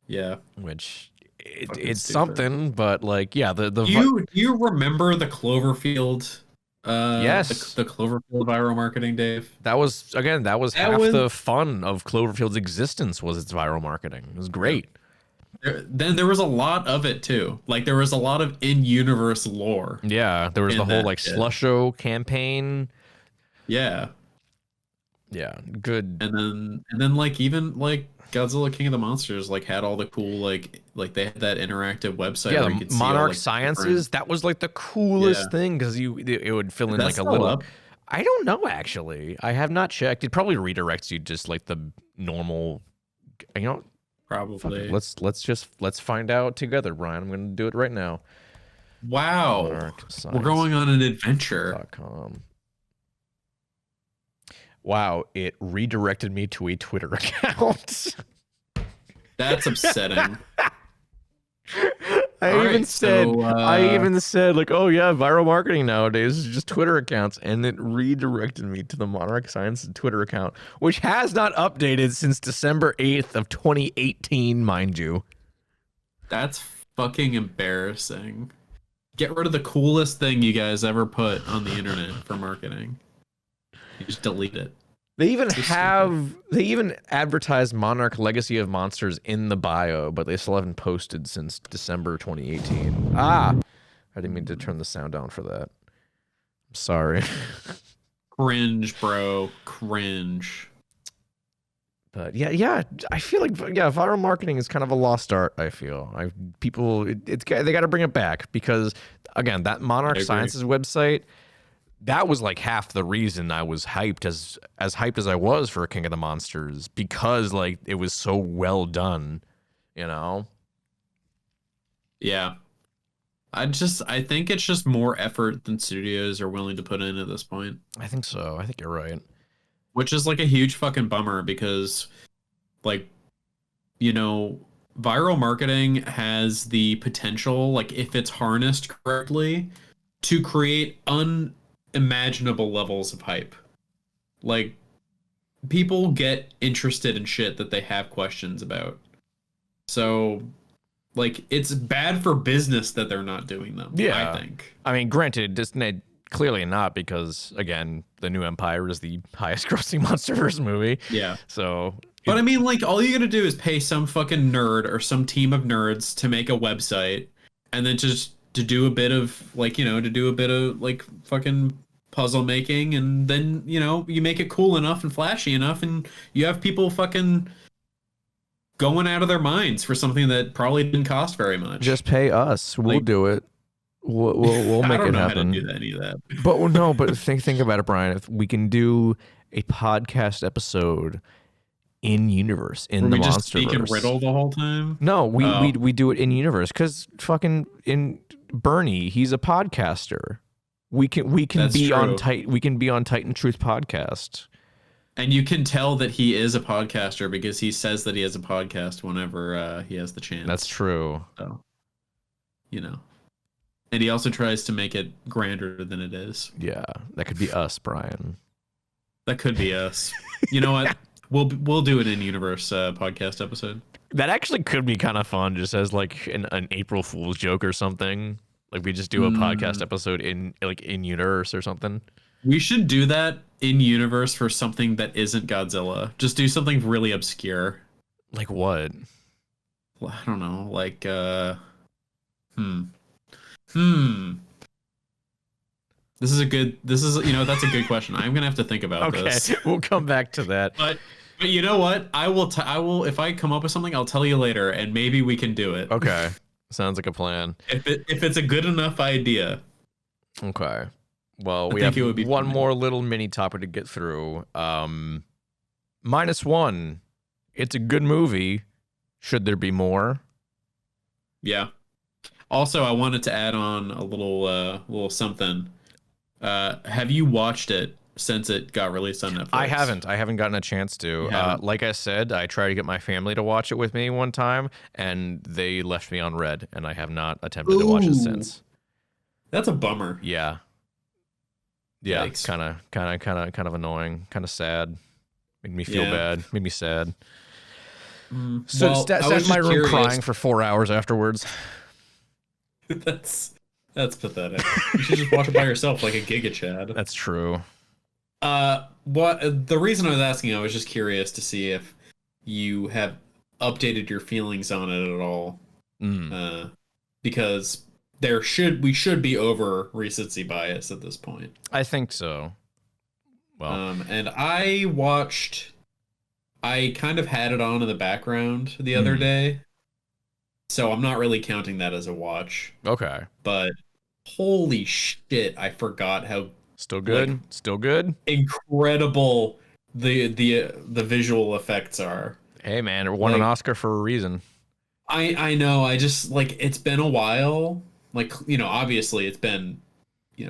Speaker 2: Yeah,
Speaker 1: which it's something, but like the
Speaker 2: do you remember the Cloverfield?
Speaker 1: Yes,
Speaker 2: the Cloverfield viral marketing, Dave.
Speaker 1: That was half the fun of Cloverfield's existence was its viral marketing. It was great.
Speaker 2: Then there was a lot of it too. Like there was a lot of in-universe lore.
Speaker 1: Yeah, there was the whole like Slusho campaign.
Speaker 2: Yeah.
Speaker 1: Yeah, good.
Speaker 2: And then like even like Godzilla King of the Monsters like had all the cool like they had that interactive website.
Speaker 1: Yeah,
Speaker 2: where you could
Speaker 1: Monarch
Speaker 2: see all, like,
Speaker 1: Sciences. That was like the coolest thing because it would fill in like a little.
Speaker 2: Up?
Speaker 1: I don't know actually. I have not checked. It probably redirects you just like the normal.
Speaker 2: Probably.
Speaker 1: Let's find out together, Brian. I'm going to do it right now.
Speaker 2: Wow. We're going on an adventure.
Speaker 1: .com. Wow, it redirected me to a Twitter account.
Speaker 2: That's upsetting.
Speaker 1: I even said like, oh yeah, viral marketing nowadays is just Twitter accounts, and it redirected me to the Monarch Sciences Twitter account, which has not updated since December 8th of 2018, mind you.
Speaker 2: That's fucking embarrassing. Get rid of the coolest thing you guys ever put on the internet for marketing. You just delete it.
Speaker 1: They even advertised Monarch Legacy of Monsters in the bio, but they still haven't posted since December 2018. I didn't mean to turn the sound down for that. I'm sorry.
Speaker 2: Cringe, bro. Cringe.
Speaker 1: But yeah, I feel like viral marketing is kind of a lost art. I feel they got to bring it back because again, that Monarch Sciences website. That was like half the reason I was hyped as hyped as I was for King of the Monsters because like it was so well done, Yeah.
Speaker 2: I think it's just more effort than studios are willing to put in at this point.
Speaker 1: I think so. I think you're right.
Speaker 2: Which is like a huge fucking bummer because like, viral marketing has the potential, like if it's harnessed correctly, to create unimaginable levels of hype. Like people get interested in shit that they have questions about. So like it's bad for business that they're not doing them. I think. I
Speaker 1: mean, granted, Disney clearly not because again, the New Empire is the highest grossing MonsterVerse movie.
Speaker 2: Yeah.
Speaker 1: So
Speaker 2: but I mean, like all you gotta do is pay some fucking nerd or some team of nerds to make a website and then just to do a bit of like fucking puzzle making, and then you make it cool enough and flashy enough, and you have people fucking going out of their minds for something that probably didn't cost very much.
Speaker 1: Just pay us. We'll do it. We'll make it happen. I don't know how to
Speaker 2: do any of that.
Speaker 1: But think about it, Brian. If we can do a podcast episode in universe in the MonsterVerse, just speak in
Speaker 2: riddle the whole time.
Speaker 1: No, we do it in universe because fucking in Bernie, he's a podcaster. We can be on Titan Truth podcast.
Speaker 2: And you can tell that he is a podcaster because he says that he has a podcast whenever he has the chance.
Speaker 1: That's true.
Speaker 2: So, and he also tries to make it grander than it is.
Speaker 1: Yeah, that could be us, Brian.
Speaker 2: That could be us. You know what? We'll do it in universe podcast episode.
Speaker 1: That actually could be kind of fun, just as like an April Fool's joke or something. Like we just do a podcast episode in universe or something.
Speaker 2: We should do that in universe for something that isn't Godzilla. Just do something really obscure.
Speaker 1: Like what?
Speaker 2: Well, I don't know. Like This is that's a good question. I'm gonna have to think about this.
Speaker 1: Okay, we'll come back to that.
Speaker 2: But you know what? I will if I come up with something, I'll tell you later, and maybe we can do it.
Speaker 1: Okay. Sounds like a plan.
Speaker 2: If it's a good enough idea.
Speaker 1: Okay. Well, we have one more little mini topic to get through. -1. It's a good movie. Should there be more?
Speaker 2: Yeah. Also, I wanted to add on a little something. Have you watched it since it got released on Netflix?
Speaker 1: I haven't gotten a chance to. Like I said, I tried to get my family to watch it with me one time, and they left me on red, and I have not attempted to watch it since.
Speaker 2: That's a bummer.
Speaker 1: Yeah. Yeah, kind of annoying, kind of sad. Made me feel bad. Made me sad. So sat in my room crying for 4 hours afterwards.
Speaker 2: That's pathetic. You should just watch it by yourself like a Giga Chad.
Speaker 1: That's true.
Speaker 2: The reason I was asking, I was just curious to see if you have updated your feelings on it at all. Because we should be over recency bias at this point.
Speaker 1: I think so. Well,
Speaker 2: and I kind of had it on in the background the other day, so I'm not really counting that as a watch.
Speaker 1: Okay.
Speaker 2: But holy shit, I forgot how
Speaker 1: still good,
Speaker 2: incredible the visual effects are.
Speaker 1: Hey man, it won an Oscar for a reason.
Speaker 2: I know. I just it's been a while. Obviously it's been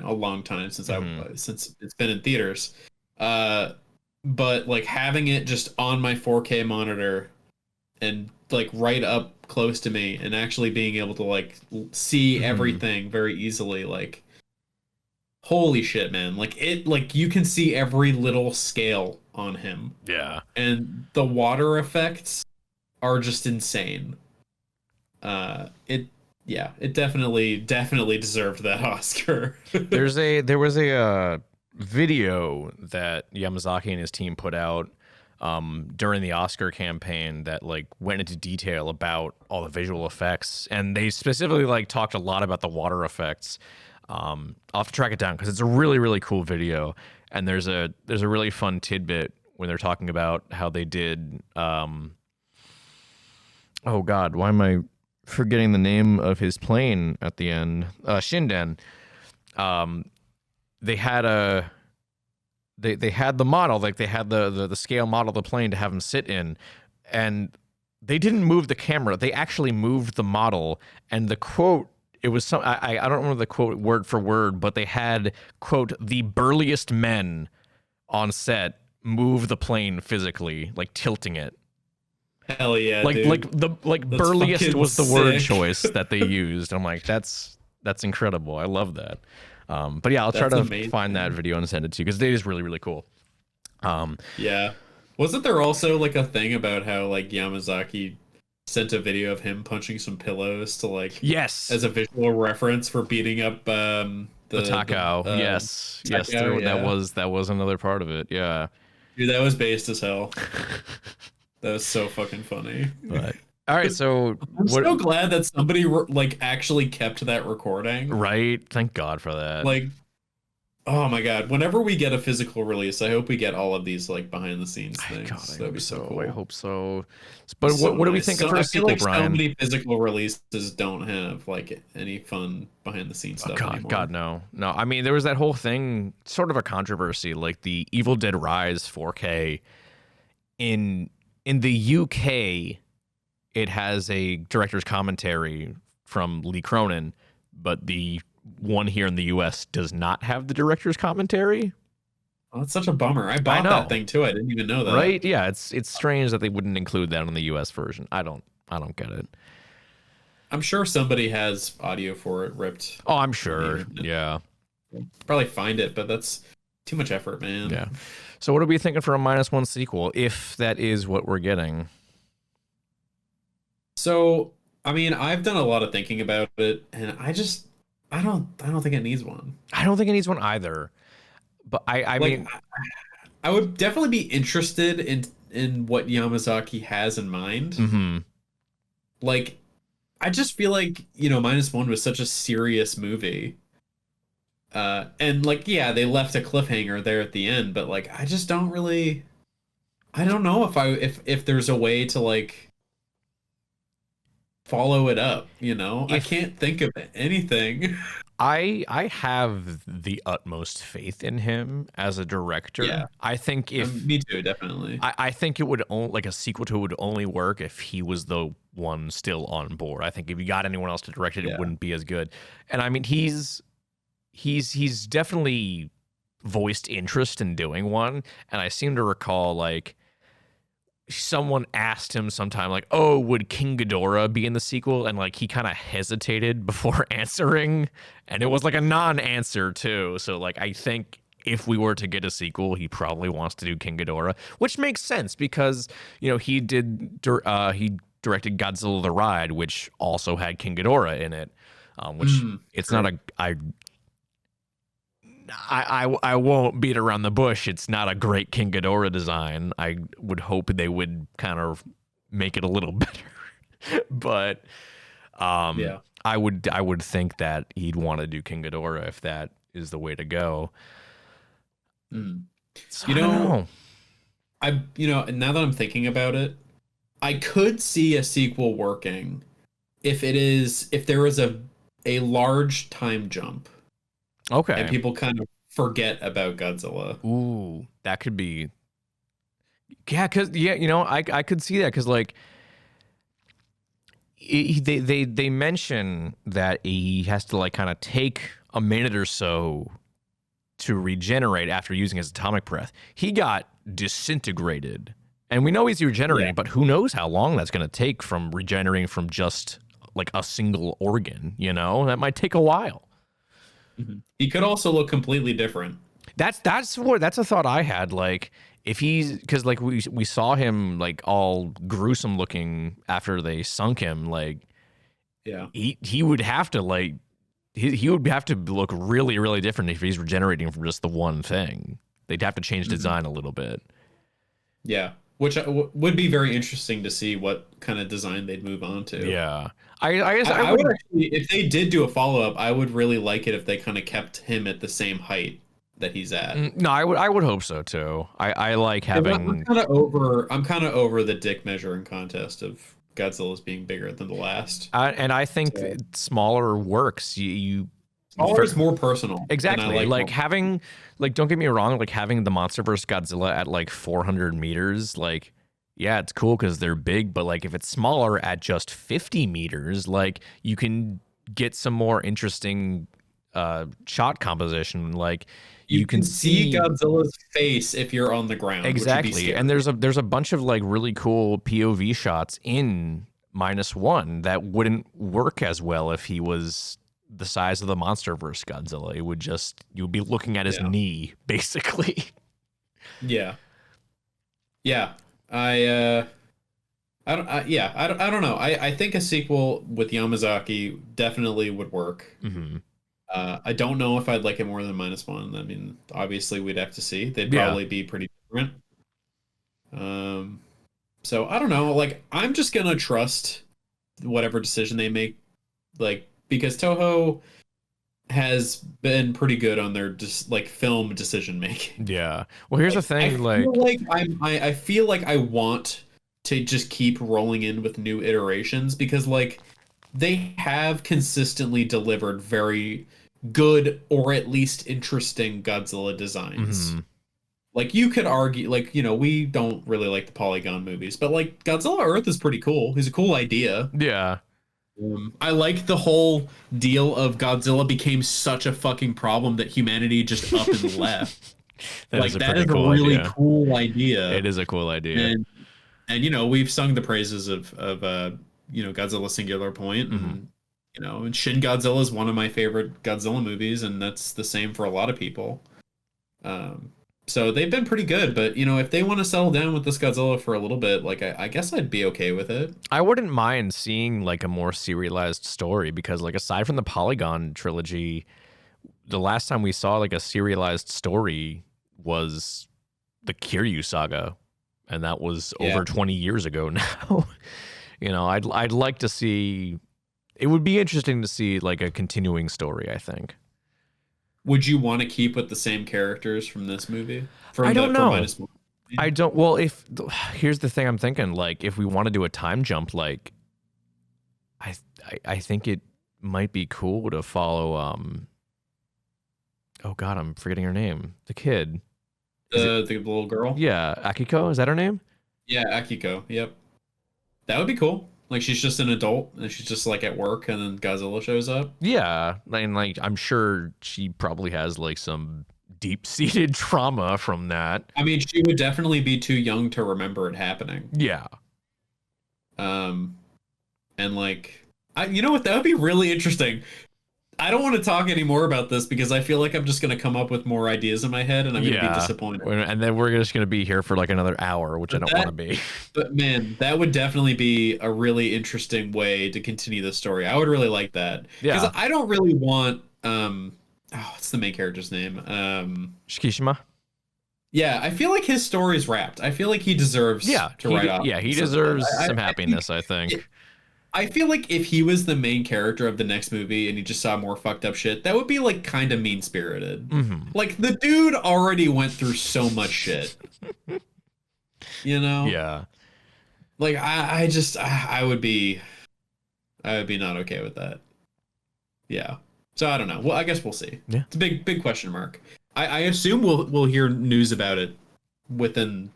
Speaker 2: a long time since since it's been in theaters. But having it just on my 4K monitor and right up close to me and actually being able to see everything very easily, holy shit, man. You can see every little scale on him.
Speaker 1: Yeah. And
Speaker 2: the water effects are just insane. It definitely deserved that Oscar. There
Speaker 1: was a video that Yamazaki and his team put out during the Oscar campaign that went into detail about all the visual effects, and they specifically talked a lot about the water effects. I'll have to track it down because it's a really, really cool video, and there's a really fun tidbit when they're talking about how they did oh god, why am I forgetting the name of his plane at the end? Shinden. They had the model, they had the scale model of the plane to have him sit in, and they didn't move the camera. They actually moved the model, and the quote, it was I don't remember the quote word for word, but they had, quote, the burliest men on set move the plane physically, tilting it.
Speaker 2: Hell yeah, dude.
Speaker 1: That's burliest was the word choice that they used. I'm like, that's incredible. I love that. But yeah, I'll try to find that video and send it to you because it is really, really cool.
Speaker 2: Yeah. Wasn't there also a thing about how Yamazaki sent a video of him punching some pillows to
Speaker 1: yes,
Speaker 2: as a visual reference for beating up the
Speaker 1: Takao. Yes.
Speaker 2: Takao,
Speaker 1: that was another part of it. Yeah.
Speaker 2: Dude, that was based as hell. That was so fucking funny.
Speaker 1: But all right, so
Speaker 2: I'm so glad that somebody actually kept that recording.
Speaker 1: Right? Thank God for that.
Speaker 2: Oh my god! Whenever we get a physical release, I hope we get all of these behind the scenes things.
Speaker 1: God,
Speaker 2: That'd be so cool.
Speaker 1: I hope so. But what are we thinking for a sequel, Brian?
Speaker 2: So many physical releases don't have any fun behind the scenes stuff anymore.
Speaker 1: God, no. I mean, there was that whole thing, sort of a controversy, the Evil Dead Rise 4K in the UK. It has a director's commentary from Lee Cronin, but the one here in the US does not have the director's commentary.
Speaker 2: Oh, that's such a bummer. I bought that thing too. I didn't even know that.
Speaker 1: Right? Yeah, it's strange that they wouldn't include that on the US version. I don't get it.
Speaker 2: I'm sure somebody has audio for it ripped.
Speaker 1: Oh, I'm sure. Yeah.
Speaker 2: Probably find it, but that's too much effort, man.
Speaker 1: Yeah. So what are we thinking for a -1 sequel, if that is what we're getting?
Speaker 2: So, I mean, I've done a lot of thinking about it, and I don't think it needs one.
Speaker 1: I don't think it needs one either. But I mean,
Speaker 2: I would definitely be interested in what Yamazaki has in mind.
Speaker 1: Mm-hmm.
Speaker 2: I just feel -1 was such a serious movie. And yeah, they left a cliffhanger there at the end, but I just don't really, I don't know if there's a way to follow it up, I can't think of anything.
Speaker 1: I have the utmost faith in him as a director.
Speaker 2: Yeah.
Speaker 1: I think
Speaker 2: me too, definitely.
Speaker 1: I think it would only, a sequel to it would only work if he was the one still on board. I think if you got anyone else to direct it, it wouldn't be as good. And I mean, he's definitely voiced interest in doing one, and I seem to recall someone asked him sometime like, "Oh, would King Ghidorah be in the sequel?" And like he kind of hesitated before answering, and it was like a non-answer too. So like I think if we were to get a sequel, he probably wants to do King Ghidorah, which makes sense because he he directed Godzilla the Ride, which also had King Ghidorah in it. Which it's not a I won't beat around the bush. It's not a great King Ghidorah design. I would hope they would kind of make it a little better, but I would think that he'd want to do King Ghidorah if that is the way to go. So, I don't know.
Speaker 2: Now that I'm thinking about it, I could see a sequel working if there is a large time jump.
Speaker 1: Okay.
Speaker 2: And people kind of forget about Godzilla.
Speaker 1: Ooh, that could be. Yeah, because I could see that because like they mention that he has to like kind of take a minute or so to regenerate after using his atomic breath. He got disintegrated, and we know he's regenerating, but who knows how long that's going to take from regenerating from just like a single organ? That might take a while.
Speaker 2: He could also look completely different.
Speaker 1: That's a thought I had. Like if because like we saw him like all gruesome looking after they sunk him. Like he would have to like he would have to look really, really different if he's regenerating from just the one thing. They'd have to change design a little bit.
Speaker 2: Yeah, which would be very interesting to see what kind of design they'd move on to.
Speaker 1: Yeah. I guess
Speaker 2: I would actually, if they did do a follow-up, I would really like it if they kind of kept him at the same height that he's at.
Speaker 1: No, I would hope so too. I like having.
Speaker 2: I'm kind of over the dick measuring contest of Godzilla's being bigger than the last.
Speaker 1: And I think smaller works.
Speaker 2: Smaller is more personal.
Speaker 1: Exactly. Like having, like, don't get me wrong, like having the MonsterVerse Godzilla at like 400 meters, like. Yeah, it's cool because they're big, but like if it's smaller at just 50 meters, like you can get some more interesting shot composition. Like you can see
Speaker 2: Godzilla's face if you're on the ground.
Speaker 1: Exactly, and there's a bunch of like really cool POV shots in -1 that wouldn't work as well if he was the size of the MonsterVerse Godzilla. It would you would be looking at his knee basically.
Speaker 2: Yeah. I don't know. I think a sequel with Yamazaki definitely would work. I don't know if I'd like it more than -1. I mean, obviously we'd have to see. They'd probably be pretty different. So I don't know. Like, I'm just gonna trust whatever decision they make, like, because Toho has been pretty good on their film decision making.
Speaker 1: Yeah. Well, here's the thing.
Speaker 2: I feel like I want to just keep rolling in with new iterations because like they have consistently delivered very good or at least interesting Godzilla designs. Like you could argue, like, we don't really like the Polygon movies, but like Godzilla Earth is pretty cool. It's a cool idea.
Speaker 1: Yeah.
Speaker 2: I like the whole deal of Godzilla became such a fucking problem that humanity just up and left. That is a really cool idea.
Speaker 1: It is a cool idea.
Speaker 2: And we've sung the praises of Godzilla Singular Point, and and Shin Godzilla is one of my favorite Godzilla movies, and that's the same for a lot of people. So they've been pretty good, but if they want to settle down with this Godzilla for a little bit, like I guess I'd be okay with it.
Speaker 1: I wouldn't mind seeing like a more serialized story because like aside from the Polygon trilogy, the last time we saw like a serialized story was the Kiryu saga, and that was over 20 years ago now. I'd like to see. It would be interesting to see like a continuing story, I think.
Speaker 2: Would you want to keep with the same characters from this movie?
Speaker 1: I don't know. I don't. Well, here's the thing I'm thinking, like, if we want to do a time jump, like, I think it might be cool to follow. Oh God, I'm forgetting her name. The kid.
Speaker 2: The little girl.
Speaker 1: Yeah, Akiko. Is that her name?
Speaker 2: Yeah, Akiko. Yep. That would be cool. Like she's just an adult and she's just like at work and then Godzilla shows up.
Speaker 1: Yeah. And like I'm sure she probably has like some deep-seated trauma from that.
Speaker 2: I mean, she would definitely be too young to remember it happening.
Speaker 1: Yeah.
Speaker 2: And like, you know what? That would be really interesting. I don't want to talk anymore about this because I feel like I'm just going to come up with more ideas in my head and I'm going to be disappointed.
Speaker 1: And then we're just going to be here for like another hour, which I don't want to be.
Speaker 2: But man, that would definitely be a really interesting way to continue the story. I would really like that. Because I don't really want what's the main character's name?
Speaker 1: SHMA?
Speaker 2: Yeah, I feel like his story's wrapped. I feel like he deserves to write off.
Speaker 1: Yeah, he deserves some happiness, I think.
Speaker 2: I feel like if he was the main character of the next movie and he just saw more fucked up shit, that would be like kind of mean-spirited.
Speaker 1: Mm-hmm.
Speaker 2: Like the dude already went through so much shit. You know?
Speaker 1: Yeah.
Speaker 2: Like I would be not okay with that. Yeah. So I don't know. Well, I guess we'll see.
Speaker 1: Yeah.
Speaker 2: It's a big question mark. I assume we'll hear news about it within,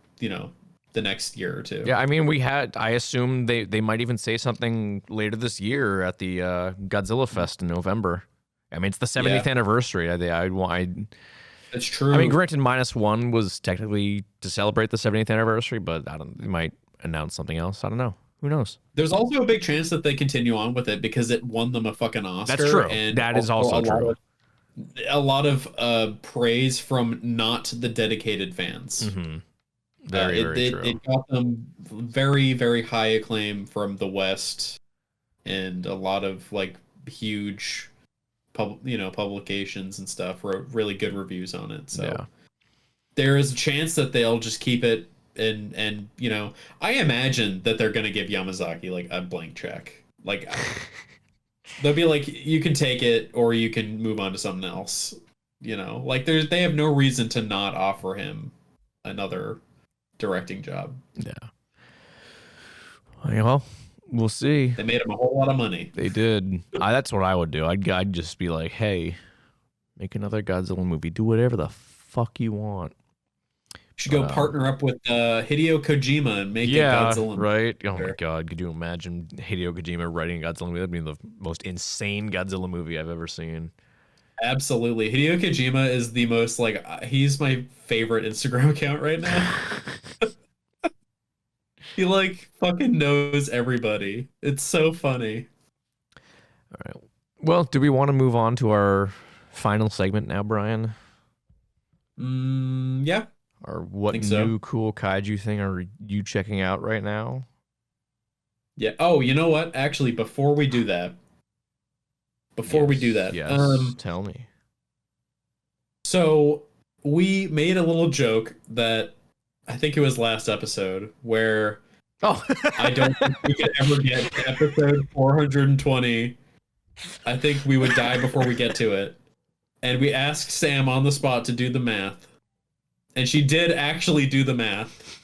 Speaker 2: the next year or two.
Speaker 1: Yeah, I mean, I assume they might even say something later this year at the Godzilla Fest in November. I mean, it's the 70th anniversary.
Speaker 2: That's true.
Speaker 1: I mean, granted, -1 was technically to celebrate the 70th anniversary, but they might announce something else. I don't know. Who knows?
Speaker 2: There's also a big chance that they continue on with it because it won them a fucking Oscar.
Speaker 1: That's true.
Speaker 2: And
Speaker 1: that is also true.
Speaker 2: A lot of praise from not the dedicated fans.
Speaker 1: Mm-hmm. Very true.
Speaker 2: It got them very, very high acclaim from the West, and a lot of like huge, publications and stuff wrote really good reviews on it. So there is a chance that they'll just keep it, and I imagine that they're gonna give Yamazaki like a blank check. Like they'll be like, you can take it or you can move on to something else. Like they have no reason to not offer him another directing job.
Speaker 1: Yeah. Well, we'll see.
Speaker 2: They made him a whole lot of money.
Speaker 1: They did. That's what I would do. I'd just be like, hey, make another Godzilla movie. Do whatever the fuck you want.
Speaker 2: You should go partner up with Hideo Kojima and make a Godzilla movie.
Speaker 1: Right? Oh my god, could you imagine Hideo Kojima writing a Godzilla movie? That'd be the most insane Godzilla movie I've ever seen.
Speaker 2: Absolutely. Hideo Kojima is the most he's my favorite Instagram account right now. He fucking knows everybody. It's so funny.
Speaker 1: All right. Well, do we want to move on to our final segment now, Brian?
Speaker 2: Yeah.
Speaker 1: Or what new cool kaiju thing are you checking out right now?
Speaker 2: Yeah. Oh, you know what? Actually, before we do that,
Speaker 1: yes, tell me.
Speaker 2: So we made a little joke that I think it was last episode where I don't think we could ever get to episode 420. I think we would die before we get to it. And we asked Sam on the spot to do the math. And she did actually do the math.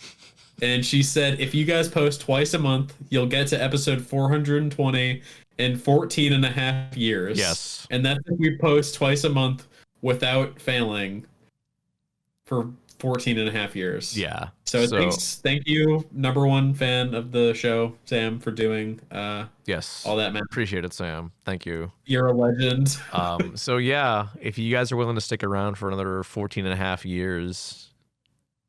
Speaker 2: And she said, if you guys post twice a month, you'll get to episode 420 in 14 and a half years.
Speaker 1: Yes.
Speaker 2: And that's if we post twice a month without failing for 14 and a half years.
Speaker 1: Yeah.
Speaker 2: So thank you, number one fan of the show, Sam, for doing
Speaker 1: yes,
Speaker 2: all that, man.
Speaker 1: Appreciate it, Sam. Thank you.
Speaker 2: You're a legend.
Speaker 1: So yeah, if you guys are willing to stick around for another 14 and a half years,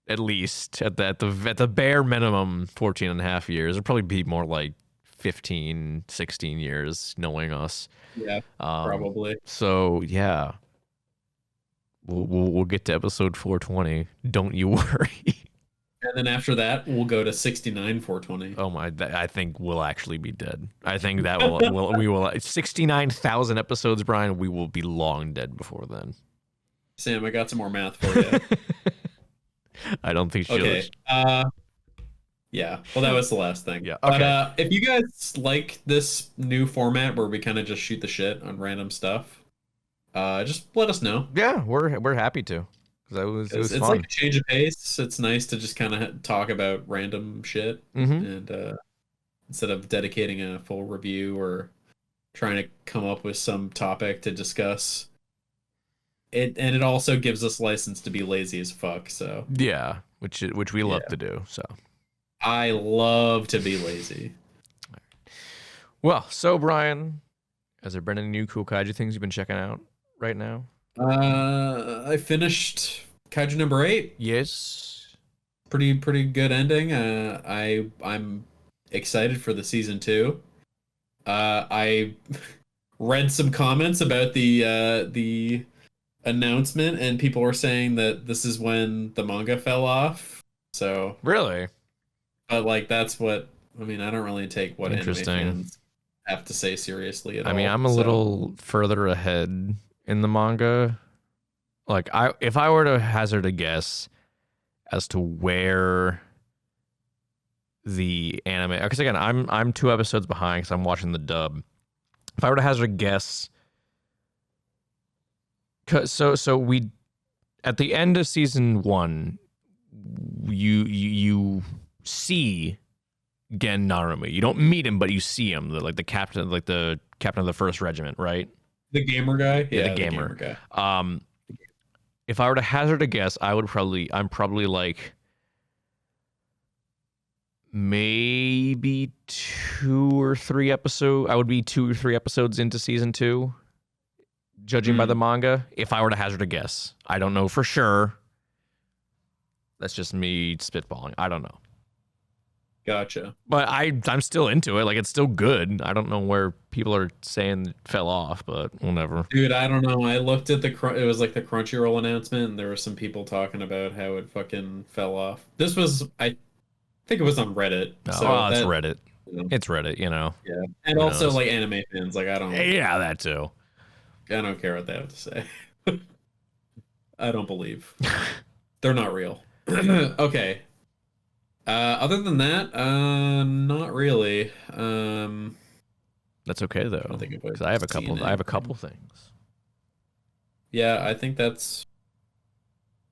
Speaker 1: at least at the bare minimum 14 and a half years, it'll probably be more like 15, 16 years knowing us.
Speaker 2: Yeah, probably.
Speaker 1: So yeah. We'll get to episode 420. Don't you worry.
Speaker 2: And then after that, we'll go to 69 420.
Speaker 1: Oh my! I think we'll actually be dead. I think that we will 69,000 episodes, Brian. We will be long dead before then.
Speaker 2: Sam, I got some more math for you.
Speaker 1: I don't think she
Speaker 2: okay. Yeah. Well, that was the last thing.
Speaker 1: Yeah. Okay.
Speaker 2: But if you guys like this new format where we kind of just shoot the shit on random stuff, just let us know.
Speaker 1: Yeah, we're happy to. It was
Speaker 2: it's
Speaker 1: fun.
Speaker 2: like a change of pace. It's nice to just kind of talk about random shit, and instead of dedicating a full review or trying to come up with some topic to discuss. It also gives us license to be lazy as fuck. So
Speaker 1: yeah, which we love to do. So
Speaker 2: I love to be lazy.
Speaker 1: Well, so Brian, has there been any new cool kaiju things you've been checking out right now?
Speaker 2: I finished Kaiju number 8.
Speaker 1: Yes.
Speaker 2: Pretty good ending. I'm excited for the season 2. I read some comments about the announcement, and people were saying that this is when the manga fell off. So,
Speaker 1: Really?
Speaker 2: but like that's what I mean. I don't really take what anime
Speaker 1: Interesting.
Speaker 2: fans have to say seriously at
Speaker 1: I
Speaker 2: all.
Speaker 1: mean, I'm a little further ahead in the manga. Like, if I were to hazard a guess as to where the anime, because again, I'm 2 episodes behind because I'm watching the dub. If I were to hazard a guess, so we at the end of season 1, you see Gen Narumi. You don't meet him, but you see him, the captain, the captain of the 1st Regiment, right?
Speaker 2: the gamer guy.
Speaker 1: Yeah,
Speaker 2: Yeah,
Speaker 1: the gamer
Speaker 2: guy.
Speaker 1: If I were to hazard a guess, I'm probably like maybe 2 or 3 episodes. I would be 2 or 3 episodes into season 2, judging by the manga. If I were to hazard a guess, I don't know for sure. That's just me spitballing. I don't know.
Speaker 2: Gotcha.
Speaker 1: But I'm still into it. Like, it's still good. I don't know where people are saying it fell off, but whatever.
Speaker 2: Dude, I don't know. I looked at it was like the Crunchyroll announcement, and there were some people talking about how it fucking fell off. This was, I think it was on Reddit.
Speaker 1: No,
Speaker 2: So
Speaker 1: it's
Speaker 2: that,
Speaker 1: Reddit.
Speaker 2: you know,
Speaker 1: It's Reddit, you know.
Speaker 2: yeah. And
Speaker 1: Who
Speaker 2: also
Speaker 1: knows?
Speaker 2: like anime fans, like I
Speaker 1: That too.
Speaker 2: don't care what they have to say. I don't believe. They're not real. Okay. Other than that, not really.
Speaker 1: That's okay though.
Speaker 2: I think
Speaker 1: Because I have a couple things.
Speaker 2: Yeah, I think that's.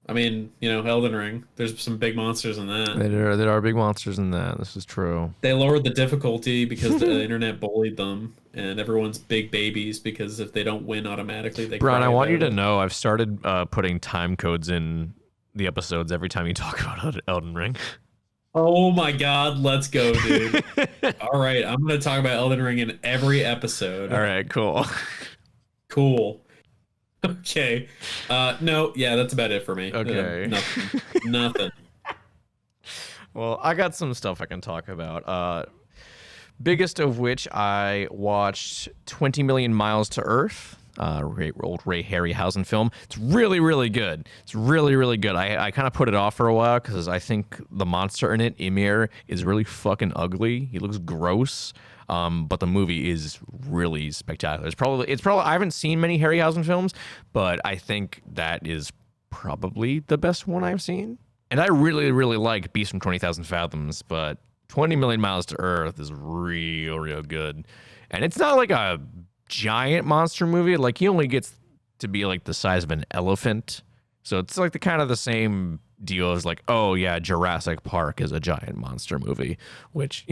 Speaker 2: I mean, Elden Ring. There's some big monsters in that.
Speaker 1: There are big monsters in that. This is true.
Speaker 2: They lowered the difficulty because the internet bullied them, and everyone's big babies because if they don't win automatically, they.
Speaker 1: Brian,
Speaker 2: cry
Speaker 1: I want you
Speaker 2: about
Speaker 1: to
Speaker 2: it.
Speaker 1: know I've started putting time codes in the episodes every time you talk about Elden Ring.
Speaker 2: Oh my God, let's go, dude! All right, I'm gonna talk about Elden Ring in every episode.
Speaker 1: All right, cool.
Speaker 2: Cool. Okay. No, yeah, that's about it for me.
Speaker 1: Okay.
Speaker 2: Nothing. Nothing.
Speaker 1: Well, I got some stuff I can talk about. Biggest of which I watched 20 Million Miles to Earth, old Ray Harryhausen film. It's really, really good. It's really, really good. I kind of put it off for a while because I think the monster in it, Ymir, is really fucking ugly. He looks gross. But the movie is really spectacular. It's probably I haven't seen many Harryhausen films, but I think that is probably the best one I've seen. And I really, really like Beast from 20,000 Fathoms, but 20 Million Miles to Earth is real, real good. And it's not like a giant monster movie. Like, he only gets to be like the size of an elephant. So it's like the kind of the same deal as like, oh yeah, Jurassic Park is a giant monster movie, which,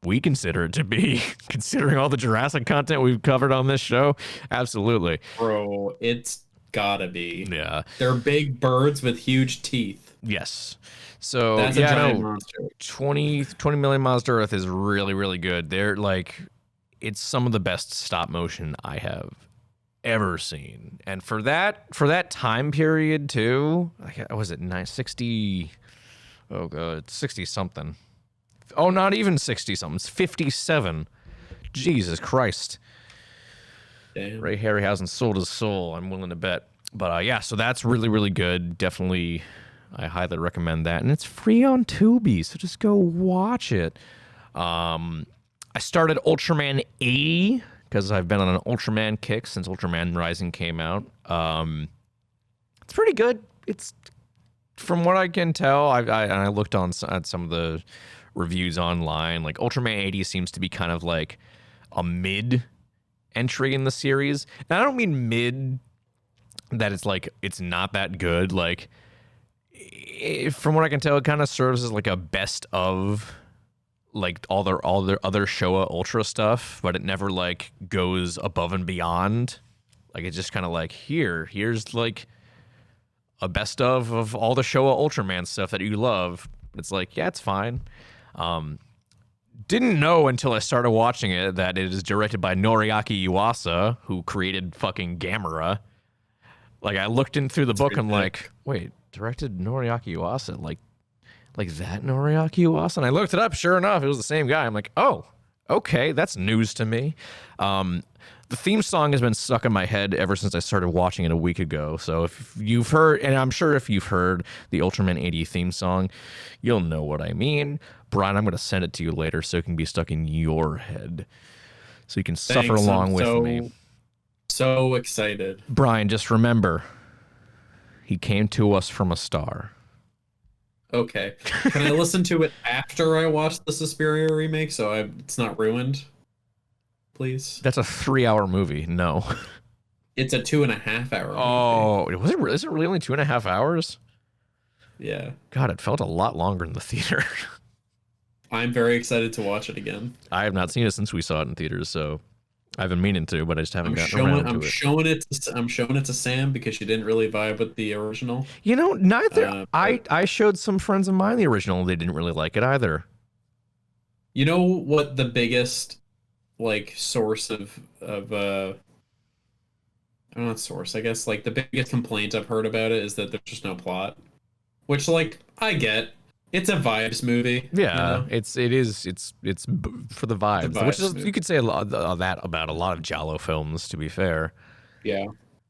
Speaker 1: we consider it to be, considering all the Jurassic content we've covered on this show. Absolutely.
Speaker 2: Bro, it's gotta be.
Speaker 1: Yeah.
Speaker 2: They're big birds with huge teeth.
Speaker 1: Yes. So
Speaker 2: That's a giant monster.
Speaker 1: 20 Million Miles to Earth is really, really good. They're like, it's some of the best stop motion I have ever seen. And for that time period too, like, was it 960? Oh god, 60 something. Oh, not even 60 something. It's 57. Jesus Christ.
Speaker 2: Damn.
Speaker 1: Ray Harryhausen sold his soul, I'm willing to bet. But yeah, so that's really, really good. Definitely, I highly recommend that. And it's free on Tubi, so just go watch it. I started Ultraman 80 because I've been on an Ultraman kick since Ultraman Rising came out. It's pretty good. It's, from what I can tell, I looked at some of the reviews online. Like, Ultraman 80 seems to be kind of like a mid entry in the series. And I don't mean mid that it's like it's not that good. Like, from what I can tell, it kind of serves as like a best of like all their other Showa Ultra stuff, but it never like goes above and beyond. Like, it's just kind of like, here's like a best of all the Showa Ultraman stuff that you love. It's like, yeah, it's fine. Didn't know until I started watching it that it is directed by Noriaki Yuasa, who created fucking Gamera. Like I looked in through the book, I'm like, wait, directed Noriaki Yuasa, like that Noriaki Yuasa? And I looked it up, sure enough, it was the same guy. I'm like, oh, okay, that's news to me. The theme song has been stuck in my head ever since I started watching it a week ago. So if you've heard, and I'm sure if you've heard the Ultraman 80 theme song, you'll know what I mean. Brian, I'm going to send it to you later so it can be stuck in your head. So you can suffer along with me.
Speaker 2: So excited.
Speaker 1: Brian, just remember, he came to us from a star.
Speaker 2: Okay. Can I listen to it after I watch the Suspiria remake so it's not ruined? Please.
Speaker 1: That's a 3-hour movie. No.
Speaker 2: It's a 2.5-hour movie.
Speaker 1: Oh, is it really only 2.5 hours?
Speaker 2: Yeah.
Speaker 1: God, it felt a lot longer in the theater.
Speaker 2: I'm very excited to watch it again.
Speaker 1: I have not seen it since we saw it in theaters, so I've been meaning to, but I just haven't gotten around to it.
Speaker 2: I'm showing it to Sam because she didn't really vibe with the original.
Speaker 1: You know, neither. I showed some friends of mine the original, and they didn't really like it either.
Speaker 2: You know what the biggest source of not source, I guess like the biggest complaint I've heard about it is that there's just no plot. Which I get. It's a vibes movie.
Speaker 1: Yeah,
Speaker 2: you know?
Speaker 1: it's for the vibes, which is, you could say a lot of that about a lot of Giallo films, to be fair.
Speaker 2: Yeah,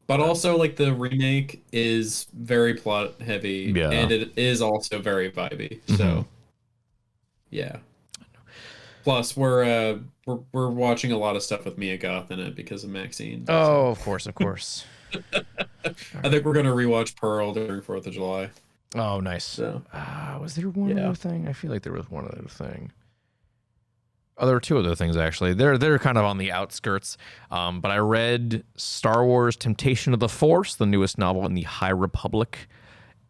Speaker 2: but also the remake is very plot heavy, and it is also very vibey. So, yeah. Plus, we're watching a lot of stuff with Mia Goth in it because of Maxine.
Speaker 1: Oh, of course.
Speaker 2: I think we're gonna rewatch Pearl during 4th of July.
Speaker 1: Oh, nice.
Speaker 2: So,
Speaker 1: was there one other thing? I feel like there was one other thing. Oh, there were two other things, actually. They're kind of on the outskirts. But I read Star Wars Temptation of the Force, the newest novel in the High Republic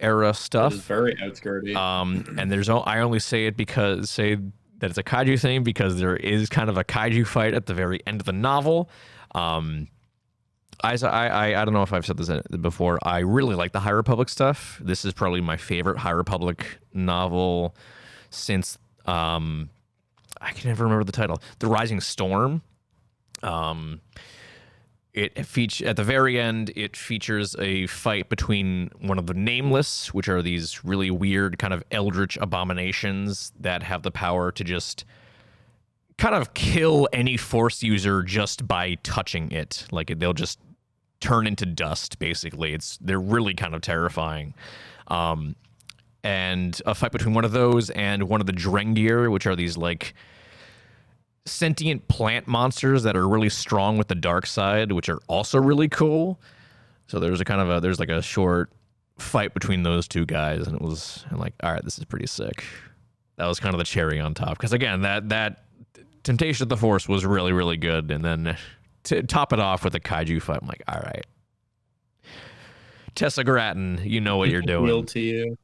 Speaker 1: era stuff.
Speaker 2: That is very outskirty.
Speaker 1: And I only say that it's a kaiju thing because there is kind of a kaiju fight at the very end of the novel. I don't know if I've said this before. I really like the High Republic stuff. This is probably my favorite High Republic novel since I can never remember the title. The Rising Storm. At the very end, it features a fight between one of the Nameless, which are these really weird kind of eldritch abominations that have the power to just kind of kill any Force user just by touching it. They'll just turn into dust, basically. They're really kind of terrifying. And a fight between one of those and one of the Drengir, which are these sentient plant monsters that are really strong with the dark side, which are also really cool. So there's a short fight between those two guys, and I'm like, all right, this is pretty sick. That was kind of the cherry on top, because again, that Temptation of the Force was really, really good, and then to top it off with a kaiju fight, I'm like, all right, Tessa Gratton, you know what you're doing.
Speaker 2: Appealed to you.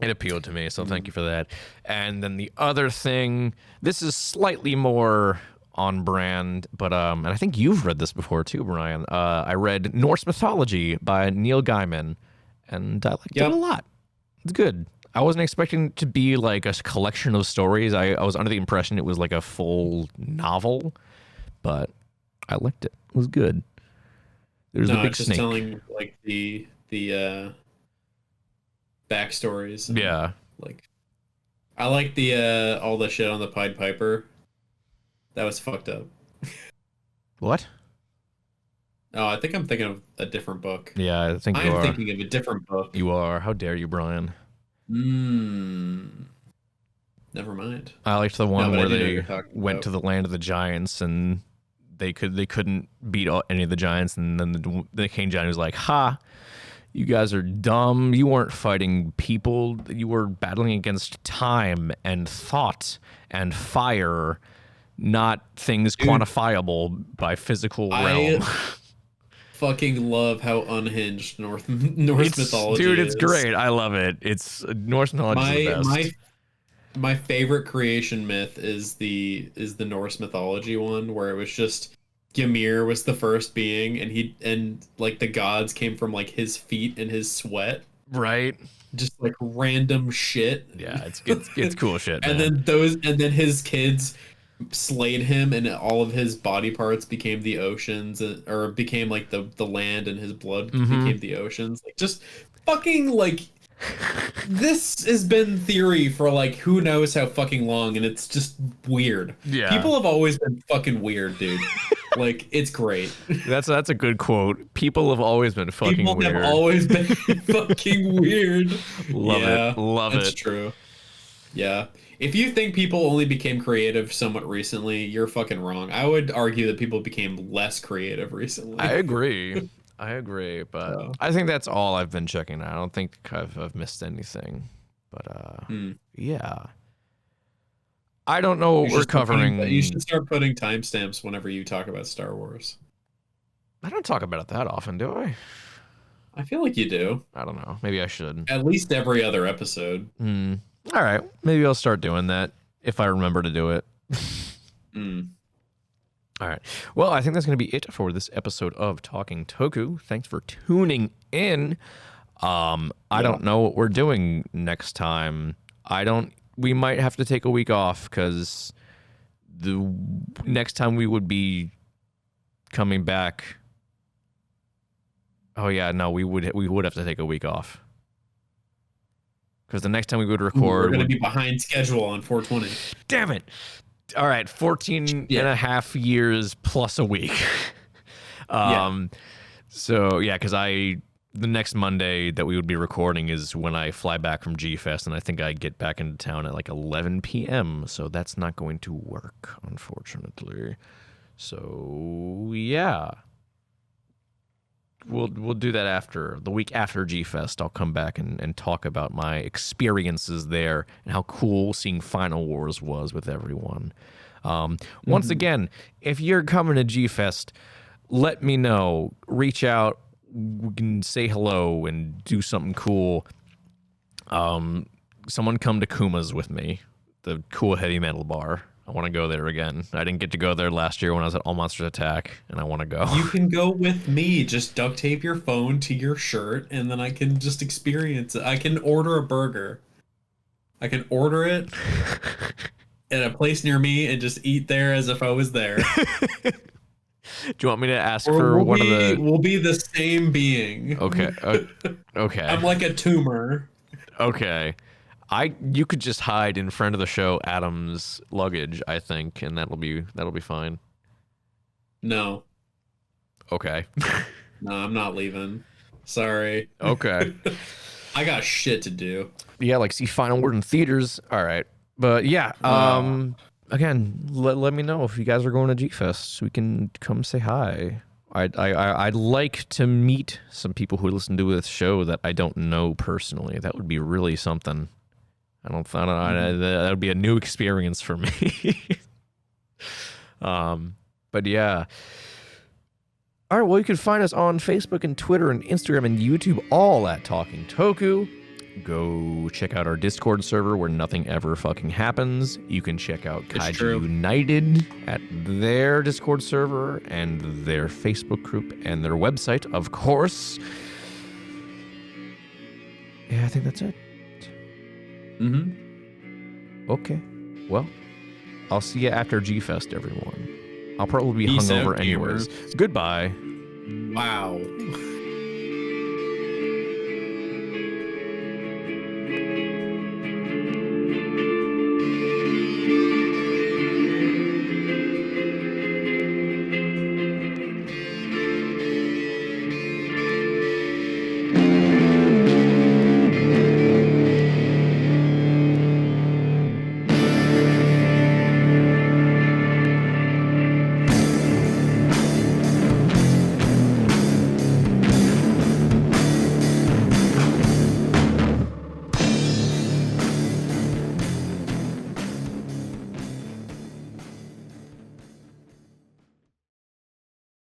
Speaker 1: It appealed to me, so thank you for that. And then the other thing, this is slightly more on brand, but and I think you've read this before too, Brian. I read Norse Mythology by Neil Gaiman, and I liked it a lot. It's good. I wasn't expecting it to be like a collection of stories. I was under the impression it was like a full novel, but I liked it. It was good. There's a big snake.
Speaker 2: Telling the backstories.
Speaker 1: Yeah.
Speaker 2: I like the all the shit on the Pied Piper. That was fucked up.
Speaker 1: What?
Speaker 2: Oh, I think I'm thinking of a different book.
Speaker 1: Yeah, I think you are.
Speaker 2: I'm thinking of a different book.
Speaker 1: You are. How dare you, Brian?
Speaker 2: Never mind.
Speaker 1: I liked the one where they went to the land of the giants and they couldn't beat any of the giants, and then the king giant was like, "Ha! You guys are dumb. You weren't fighting people. You were battling against time and thought and fire, not things quantifiable by physical realm."
Speaker 2: Fucking love how unhinged Norse mythology is.
Speaker 1: Dude, it's great. I love it. It's Norse mythology is the best.
Speaker 2: My favorite creation myth is the Norse mythology one, where it was just Ymir was the first being, and the gods came from his feet and his sweat.
Speaker 1: Right.
Speaker 2: Just random shit.
Speaker 1: Yeah, it's cool shit. Man.
Speaker 2: And then his kids slayed him, and all of his body parts became the oceans, or became like the land, and his blood became the oceans. Like, just fucking like. This has been theory for like who knows how fucking long, and it's just weird.
Speaker 1: Yeah.
Speaker 2: People have always been fucking weird, dude. Like, it's great.
Speaker 1: That's a good quote. People have always been fucking weird.
Speaker 2: People have always been fucking weird.
Speaker 1: Love it. Love it.
Speaker 2: That's true. Yeah. If you think people only became creative somewhat recently, you're fucking wrong. I would argue that people became less creative recently.
Speaker 1: I agree. But I think that's all I've been checking out. I don't think I've missed anything. But yeah. I don't know what we're covering.
Speaker 2: You should start putting timestamps whenever you talk about Star Wars.
Speaker 1: I don't talk about it that often, do I?
Speaker 2: I feel like you do.
Speaker 1: I don't know. Maybe I should.
Speaker 2: At least every other episode.
Speaker 1: All right. Maybe I'll start doing that if I remember to do it. All right. Well, I think that's going to be it for this episode of Talking Toku. Thanks for tuning in. I don't know what we're doing next time. We might have to take a week off because the next time we would be coming back. Oh yeah, no, we would have to take a week off. Because the next time we would record,
Speaker 2: we're going to be behind schedule on 420.
Speaker 1: Damn it. All right, 14 and a half years plus a week. So, yeah, because the next Monday that we would be recording is when I fly back from G-Fest, and I think I get back into town at like 11 p.m., so that's not going to work, unfortunately. So, yeah. We'll do that after the week after G-Fest. I'll come back and talk about my experiences there and how cool seeing Final Wars was with everyone. Once again, if you're coming to G-Fest, let me know. Reach out. We can say hello and do something cool. Someone come to Kuma's with me, the cool heavy metal bar. I want to go there again. I didn't get to go there last year when I was at All Monsters Attack, and I want to go.
Speaker 2: You can go with me. Just duct tape your phone to your shirt, and then I can just experience it. I can order a burger. I can order it at a place near me and just eat there as if I was there.
Speaker 1: Do you want me to ask for one of the...
Speaker 2: We'll be the same being.
Speaker 1: Okay. Okay.
Speaker 2: I'm like a tumor.
Speaker 1: Okay. You could just hide in front of the show Adam's luggage, I think, and that'll be fine.
Speaker 2: No.
Speaker 1: Okay.
Speaker 2: No, I'm not leaving. Sorry.
Speaker 1: Okay.
Speaker 2: I got shit to do.
Speaker 1: Yeah, like see Final Word in theaters. All right. But yeah, again, let me know if you guys are going to G-Fest so we can come say hi. I'd like to meet some people who listen to this show that I don't know personally. That would be really something. That would be a new experience for me. But yeah. All right, well, you can find us on Facebook and Twitter and Instagram and YouTube, all at Talking Toku. Go check out our Discord server where nothing ever fucking happens. You can check out Kaiju United at their Discord server and their Facebook group and their website, of course. Yeah, I think that's it. Okay. Well, I'll see you after G-Fest, everyone. I'll probably be hungover anyways. Goodbye.
Speaker 2: Wow.